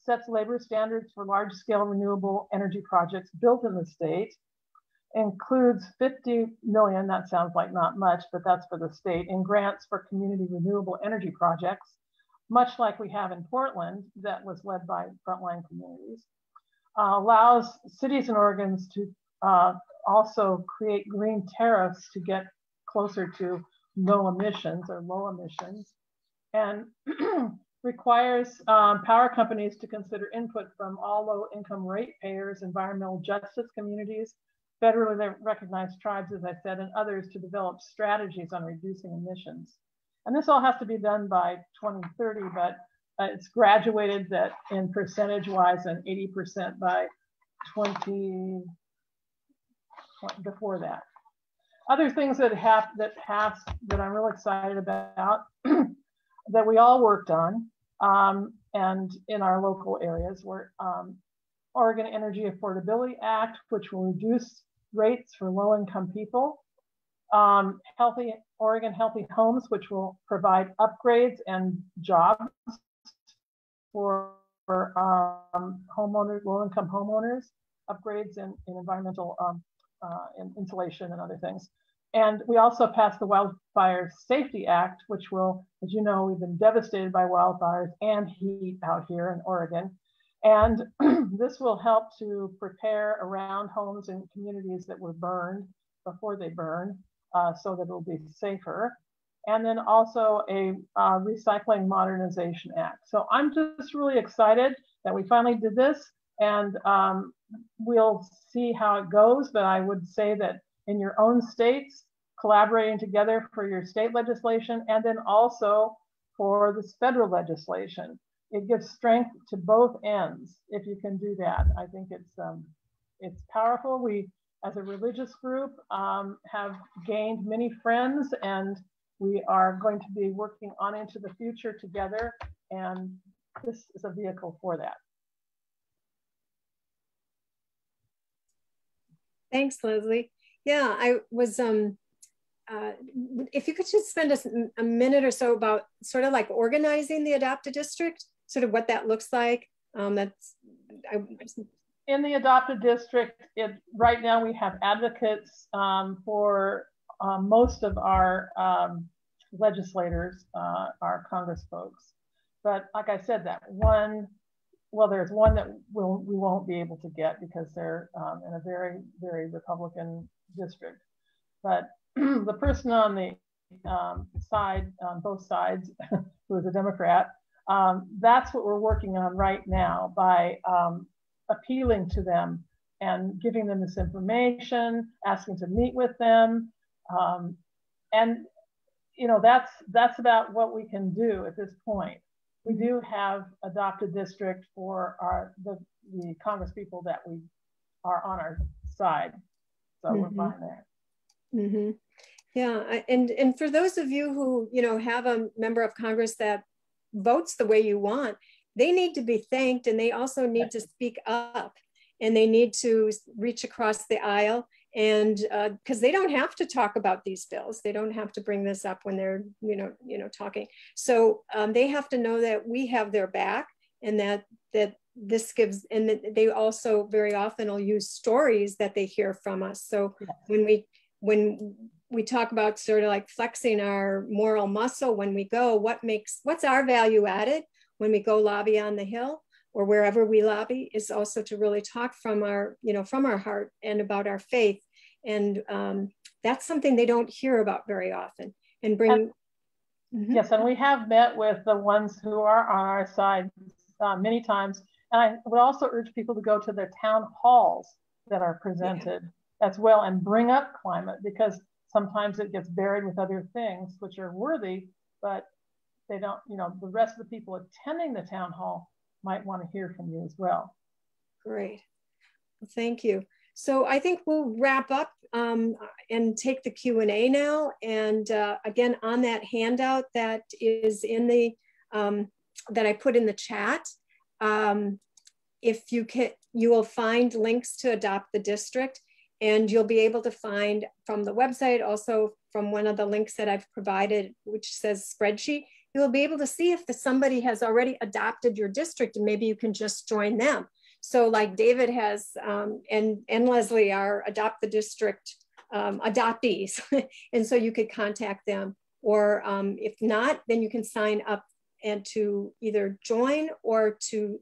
Sets labor standards for large-scale renewable energy projects built in the state. Includes 50 million, that sounds like not much, but that's for the state, in grants for community renewable energy projects, much like we have in Portland that was led by frontline communities. Allows cities and Oregon to also create green tariffs to get closer to no emissions or low emissions, and requires power companies to consider input from all low-income ratepayers, environmental justice communities, federally recognized tribes, as I said, and others to develop strategies on reducing emissions. And this all has to be done by 2030, but it's graduated that in percentage-wise and 80% by before that. Other things that passed that I'm really excited about that we all worked on and in our local areas were Oregon Energy Affordability Act, which will reduce rates for low-income people. Oregon Healthy Homes, which will provide upgrades and jobs for homeowners, low-income homeowners, upgrades in environmental insulation and other things. And we also passed the Wildfire Safety Act, which will, as you know, we've been devastated by wildfires and heat out here in Oregon. And this will help to prepare around homes and communities that were burned before they burn, so that it'll be safer. And then also a Recycling Modernization Act. So I'm just really excited that we finally did this, and we'll see how it goes. But I would say that in your own states, collaborating together for your state legislation, and then also for this federal legislation. It gives strength to both ends if you can do that. I think it's powerful. We, as a religious group, have gained many friends, and we are going to be working on into the future together, and this is a vehicle for that. Thanks, Leslie. Yeah, I was, if you could just spend a minute or so about sort of like organizing the adopted district, sort of what that looks like. In the adopted district, right now we have advocates for most of our legislators, our Congress folks. But like I said, there's one that we won't be able to get because they're in a very, very Republican district. But the person on the side, on both sides, who is a Democrat, that's what we're working on right now by appealing to them and giving them this information, asking to meet with them. And you know, that's about what we can do at this point. We do have adopted district for the Congress people that we are on our side. So we're fine there. Mm-hmm. Yeah, and for those of you who, you know, have a member of Congress that votes the way you want, they need to be thanked, and they also need to speak up, and they need to reach across the aisle, and because they don't have to talk about these bills, they don't have to bring this up when they're talking. So they have to know that we have their back, and that this gives, and that they also very often will use stories that they hear from us. So when we talk about sort of like flexing our moral muscle when we go, what's our value added when we go lobby on the Hill or wherever we lobby, is also to really talk from our heart and about our faith. And that's something they don't hear about very often. And bring. Yes, and we have met with the ones who are on our side many times. And I would also urge people to go to their town halls that are presented as well and bring up climate, because sometimes it gets buried with other things which are worthy, but they don't, the rest of the people attending the town hall might want to hear from you as well. Great. Well, thank you. So I think we'll wrap up and take the Q&A now. And again, on that handout that is in the, that I put in the chat, if you will find links to Adopt the District, and you'll be able to find from the website, also from one of the links that I've provided, which says spreadsheet, you'll be able to see if somebody has already adopted your district, and maybe you can just join them. So like David has, and Leslie are Adopt the District adoptees. And so you could contact them, or if not, then you can sign up and to either join or to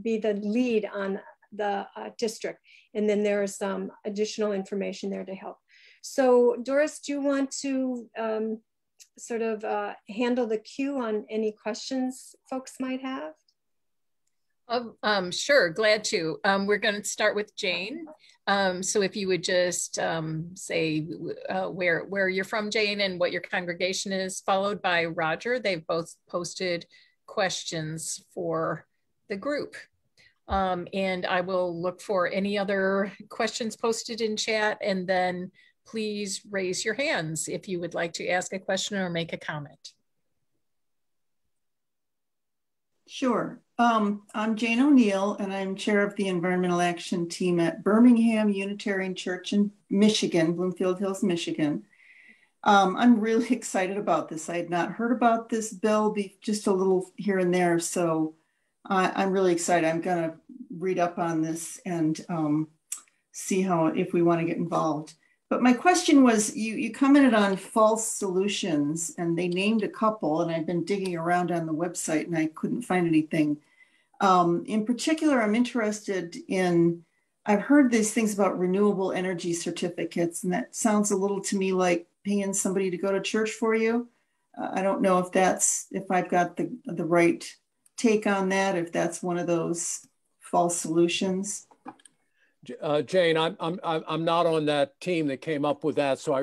be the lead on the district. And then there's some additional information there to help. So Doris, do you want to sort of handle the queue on any questions folks might have? Sure, glad to. We're going to start with Jane. So if you would just say where you're from, Jane, and what your congregation is, followed by Roger. They've both posted questions for the group. And I will look for any other questions posted in chat, and then please raise your hands if you would like to ask a question or make a comment. Sure. I'm Jane O'Neill, and I'm chair of the Environmental Action Team at Birmingham Unitarian Church in Michigan, Bloomfield Hills, Michigan. I'm really excited about this. I had not heard about this bill, just a little here and there. So I'm really excited. I'm going to read up on this and see if we want to get involved. But my question was, you commented on false solutions, and they named a couple, and I've been digging around on the website and I couldn't find anything. In particular, I'm interested in, I've heard these things about renewable energy certificates, and that sounds a little to me like paying somebody to go to church for you. I don't know if I've got the right take on that, if that's one of those false solutions. Jane, I'm not on that team that came up with that, so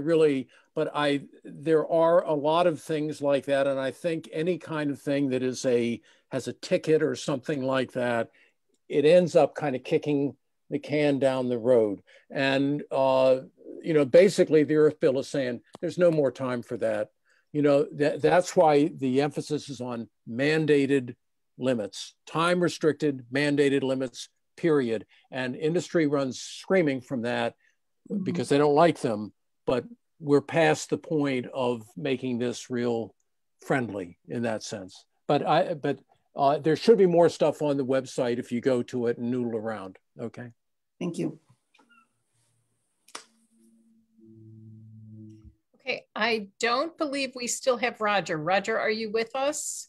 there are a lot of things like that, and I think any kind of thing that has a ticket or something like that, it ends up kind of kicking the can down the road. And basically the Earthville is saying there's no more time for that. you know, that's why the emphasis is on mandated limits, time restricted, mandated limits, period. And industry runs screaming from that because they don't like them, but we're past the point of making this real friendly in that sense. But there should be more stuff on the website if you go to it and noodle around, okay? Thank you. Okay, I don't believe we still have Roger. Roger, are you with us?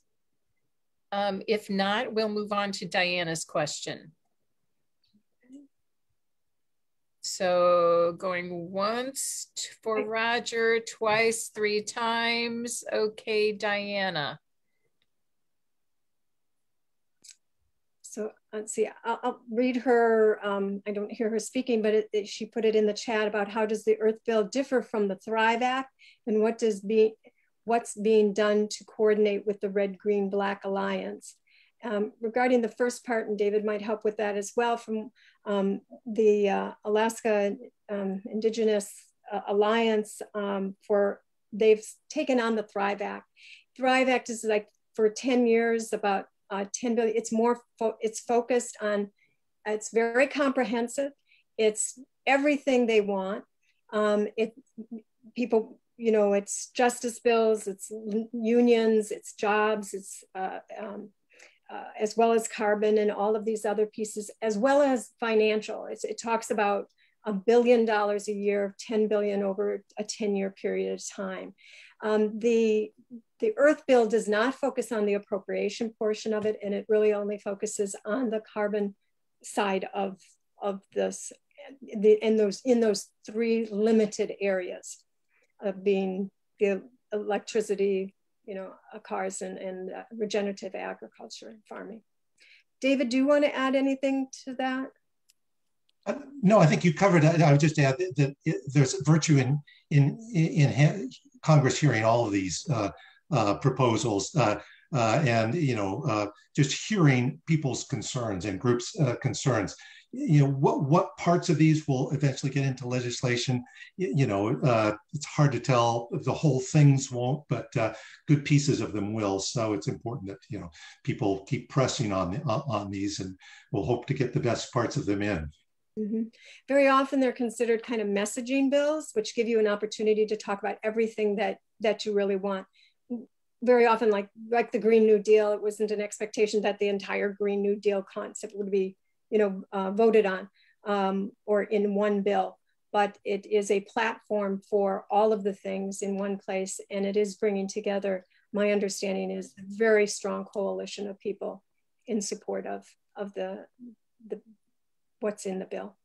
If not, we'll move on to Diana's question. So going once for Roger, twice, 3 times. Okay, Diana. So let's see, I'll read her, I don't hear her speaking, but she put it in the chat about how does the Earthville differ from the Thrive Act and what's being done to coordinate with the Red, Green, Black Alliance. Regarding the first part, and David might help with that as well, from the Alaska Indigenous Alliance, they've taken on the Thrive Act. Thrive Act is like for 10 years, about 10 billion. It's it's focused on, it's very comprehensive. It's everything they want. People, you know, it's justice bills, it's unions, it's jobs, it's as well as carbon and all of these other pieces, as well as financial. It talks about $1 billion a year, 10 billion over a 10-year period of time. The Earthville does not focus on the appropriation portion of it, and it really only focuses on the carbon side of this, in those 3 limited areas, of being the electricity, you know, cars and regenerative agriculture and farming. David, do you want to add anything to that? No, I think you covered it. I would just add that there's virtue in Congress hearing all of these proposals and, you know, just hearing people's concerns and groups' concerns. You know, what parts of these will eventually get into legislation? You know, it's hard to tell. The whole things won't, but good pieces of them will. So it's important that, you know, people keep pressing on these, and we'll hope to get the best parts of them in. Mm-hmm. Very often they're considered kind of messaging bills, which give you an opportunity to talk about everything that you really want. Very often, like the Green New Deal, it wasn't an expectation that the entire Green New Deal concept would be, you know, voted on or in one bill, but it is a platform for all of the things in one place, and it is bringing together, my understanding is, a very strong coalition of people in support of the what's in the bill.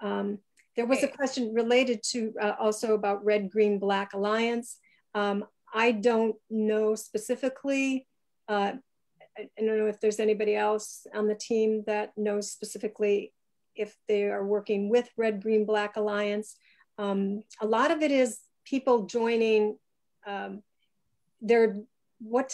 There was a question related to also about Red, Green, Black Alliance. I don't know specifically, I don't know if there's anybody else on the team that knows specifically if they are working with Red, Green, Black Alliance. A lot of it is people joining what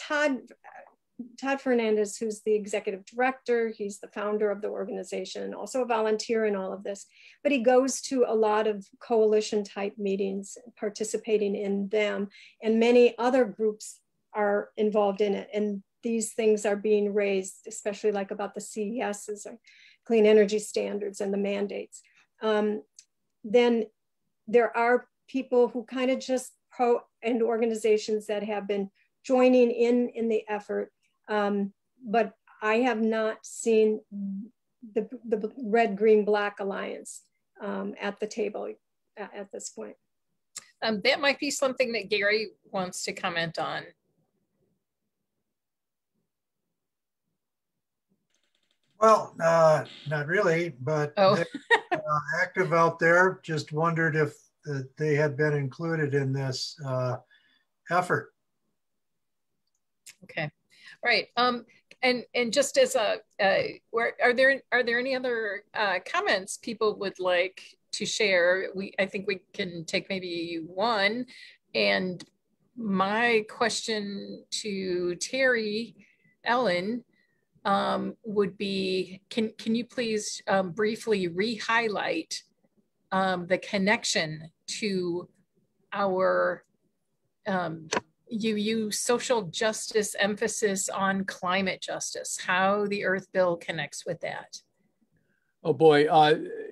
Todd Fernandez, who's the executive director, he's the founder of the organization, also a volunteer in all of this, but he goes to a lot of coalition type meetings, participating in them, and many other groups are involved in it. And these things are being raised, especially like about the CESs, or clean energy standards, and the mandates. Then there are people who kind of just and organizations that have been joining in the effort. But I have not seen the Red, Green, Black Alliance at the table at this point. That might be something that Gary wants to comment on. Well, not really, but they're active out there. Just wondered if they had been included in this effort. Okay, all right. And just as are there any other comments people would like to share? I think we can take maybe one. And my question to Terry Ellen would be, can you please briefly re-highlight the connection to our UU social justice emphasis on climate justice, how the Earthville connects with that. Oh boy,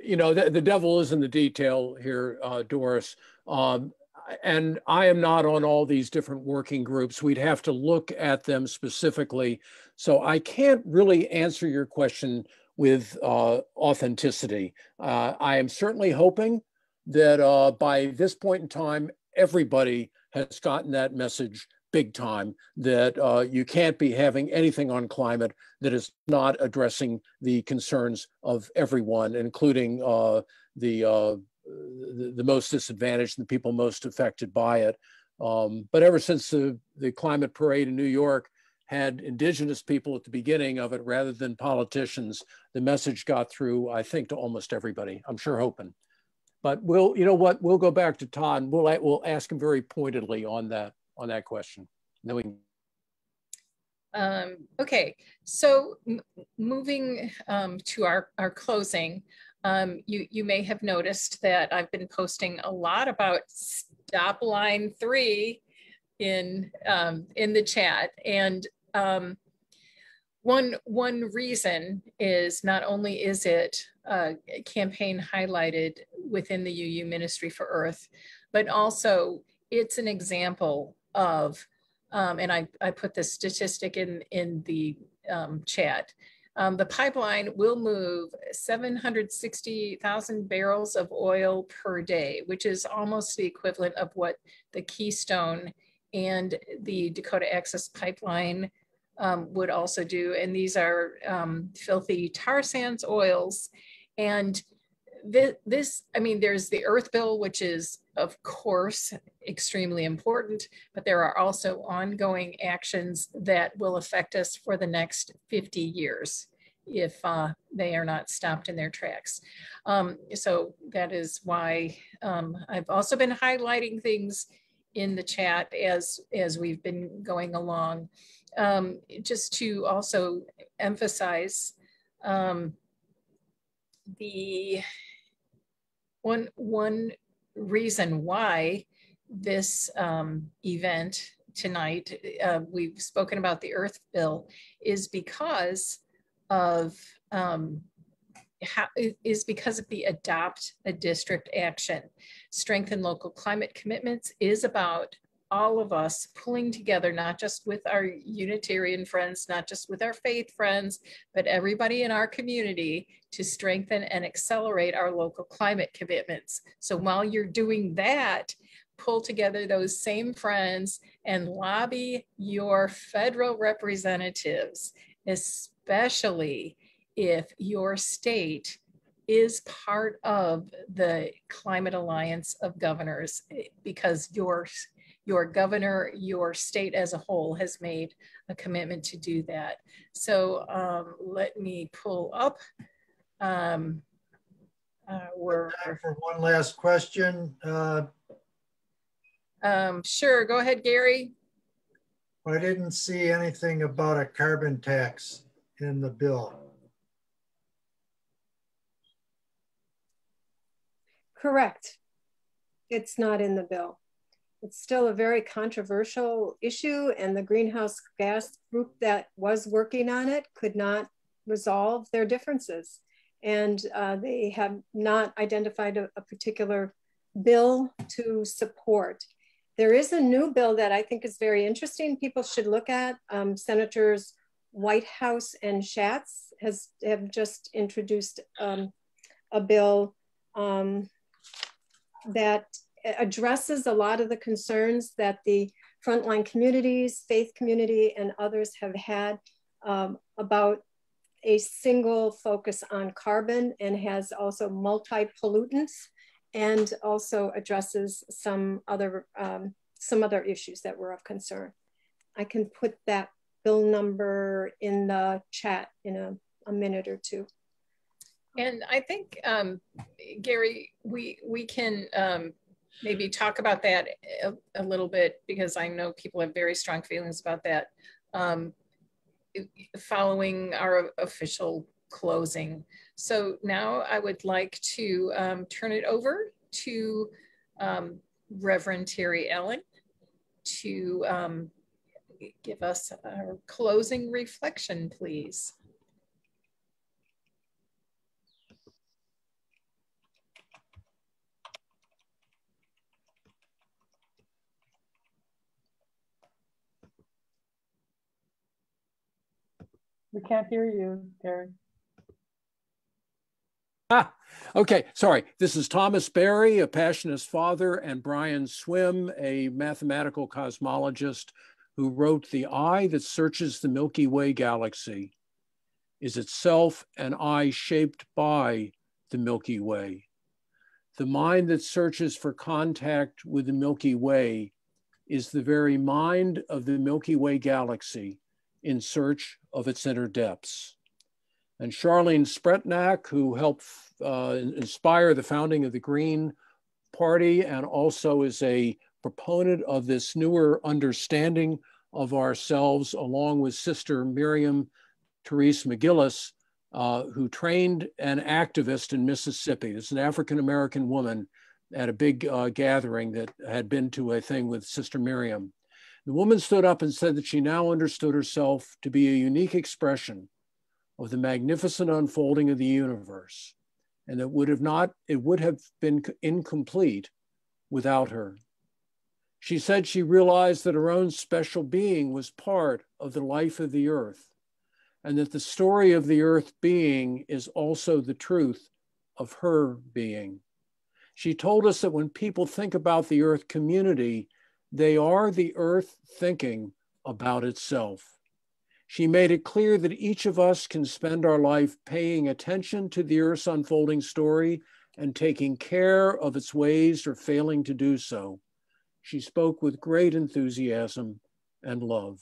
you know, the devil is in the detail here, Doris. And I am not on all these different working groups. We'd have to look at them specifically. So I can't really answer your question with authenticity. I am certainly hoping that by this point in time, everybody has gotten that message big time, that you can't be having anything on climate that is not addressing the concerns of everyone, including the most disadvantaged and the people most affected by it. But ever since the climate parade in New York had indigenous people at the beginning of it rather than politicians, the message got through, I think, to almost everybody. I'm sure hoping. But we'll, you know what, we'll go back to Todd and we'll ask him very pointedly on that question. Then we can... Okay, so moving to our closing, you may have noticed that I've been posting a lot about Stop Line 3 in the chat, and one reason is not only is it a campaign highlighted within the UU Ministry for Earth, but also it's an example of, and I put this statistic in the chat. The pipeline will move 760,000 barrels of oil per day, which is almost the equivalent of what the Keystone and the Dakota Access Pipeline would also do. And these are filthy tar sands oils. And this, I mean, there's the Earthville, which is, of course, extremely important, but there are also ongoing actions that will affect us for the next 50 years if they are not stopped in their tracks. So that is why I've also been highlighting things in the chat as we've been going along, just to also emphasize the one reason why this event tonight, we've spoken about the Earthville, is because of the Adopt a District action. Strengthen local climate commitments is about all of us pulling together, not just with our Unitarian friends, not just with our faith friends, but everybody in our community to strengthen and accelerate our local climate commitments. So while you're doing that, pull together those same friends and lobby your federal representatives, especially if your state is part of the Climate Alliance of Governors, because your governor, your state as a whole has made a commitment to do that. So let me pull up. We're time for one last question. Sure, go ahead, Gary. I didn't see anything about a carbon tax in the bill. Correct. It's not in the bill. It's still a very controversial issue, and the greenhouse gas group that was working on it could not resolve their differences. And they have not identified a particular bill to support. There is a new bill that I think is very interesting. People should look at. Senators Whitehouse and Schatz have just introduced a bill that addresses a lot of the concerns that the frontline communities, faith community, and others have had about a single focus on carbon, and has also multi-pollutants, and also addresses some other issues that were of concern. I can put that bill number in the chat in a minute or two. And I think, Gary, we can maybe talk about that a little bit, because I know people have very strong feelings about that following our official closing. So now I would like to turn it over to Reverend Terry Ellen to give us our closing reflection, please. We can't hear you, Terry. Okay, sorry. This is Thomas Berry, a passionist father, and Brian Swim, a mathematical cosmologist who wrote "The eye that searches the Milky Way galaxy is itself an eye shaped by the Milky Way. The mind that searches for contact with the Milky Way is the very mind of the Milky Way galaxy in search of its inner depths." And Charlene Spretnak, who helped inspire the founding of the Green Party and also is a proponent of this newer understanding of ourselves, along with Sister Miriam Therese McGillis, who trained an activist in Mississippi. It's an African-American woman at a big gathering that had been to a thing with Sister Miriam. The woman stood up and said that she now understood herself to be a unique expression of the magnificent unfolding of the universe, and it would have been incomplete without her. She said she realized that her own special being was part of the life of the earth, and that the story of the earth being is also the truth of her being. She told us that when people think about the earth community, they are the earth thinking about itself. She made it clear that each of us can spend our life paying attention to the earth's unfolding story and taking care of its ways or failing to do so. She spoke with great enthusiasm and love.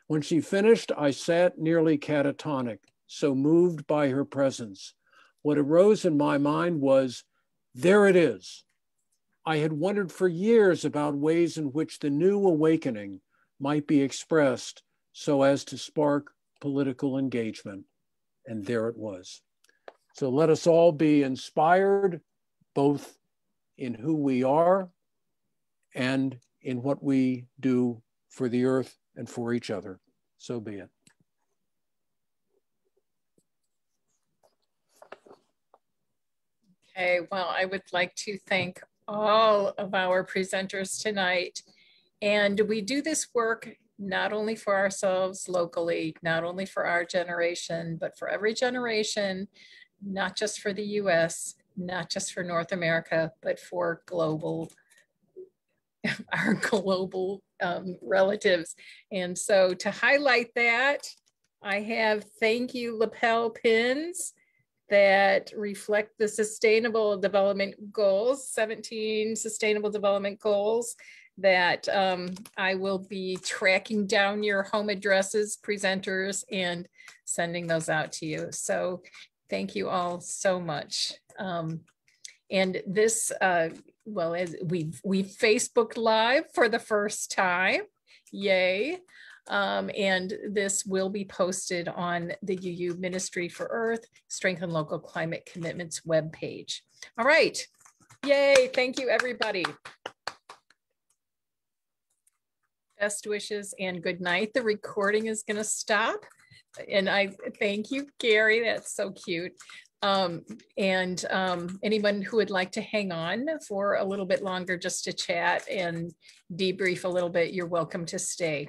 When she finished, I sat nearly catatonic, so moved by her presence. What arose in my mind was, there it is. I had wondered for years about ways in which the new awakening might be expressed so as to spark political engagement. And there it was. So let us all be inspired, both in who we are and in what we do for the earth and for each other. So be it. Okay, well, I would like to thank all of our presenters tonight. And we do this work not only for ourselves locally, not only for our generation, but for every generation, not just for the US, not just for North America, but for global, our global relatives. And so to highlight that, I have thank you lapel pins that reflect the Sustainable Development Goals, 17 Sustainable Development Goals, that I will be tracking down your home addresses, presenters, and sending those out to you. So thank you all so much. And this, well, as we Facebook Live for the first time, yay. And this will be posted on the UU Ministry for Earth, Strengthen Local Climate Commitments webpage. All right, yay, thank you everybody. Best wishes and good night. The recording is going to stop. And I thank you, Gary. That's so cute. Anyone who would like to hang on for a little bit longer just to chat and debrief a little bit, you're welcome to stay.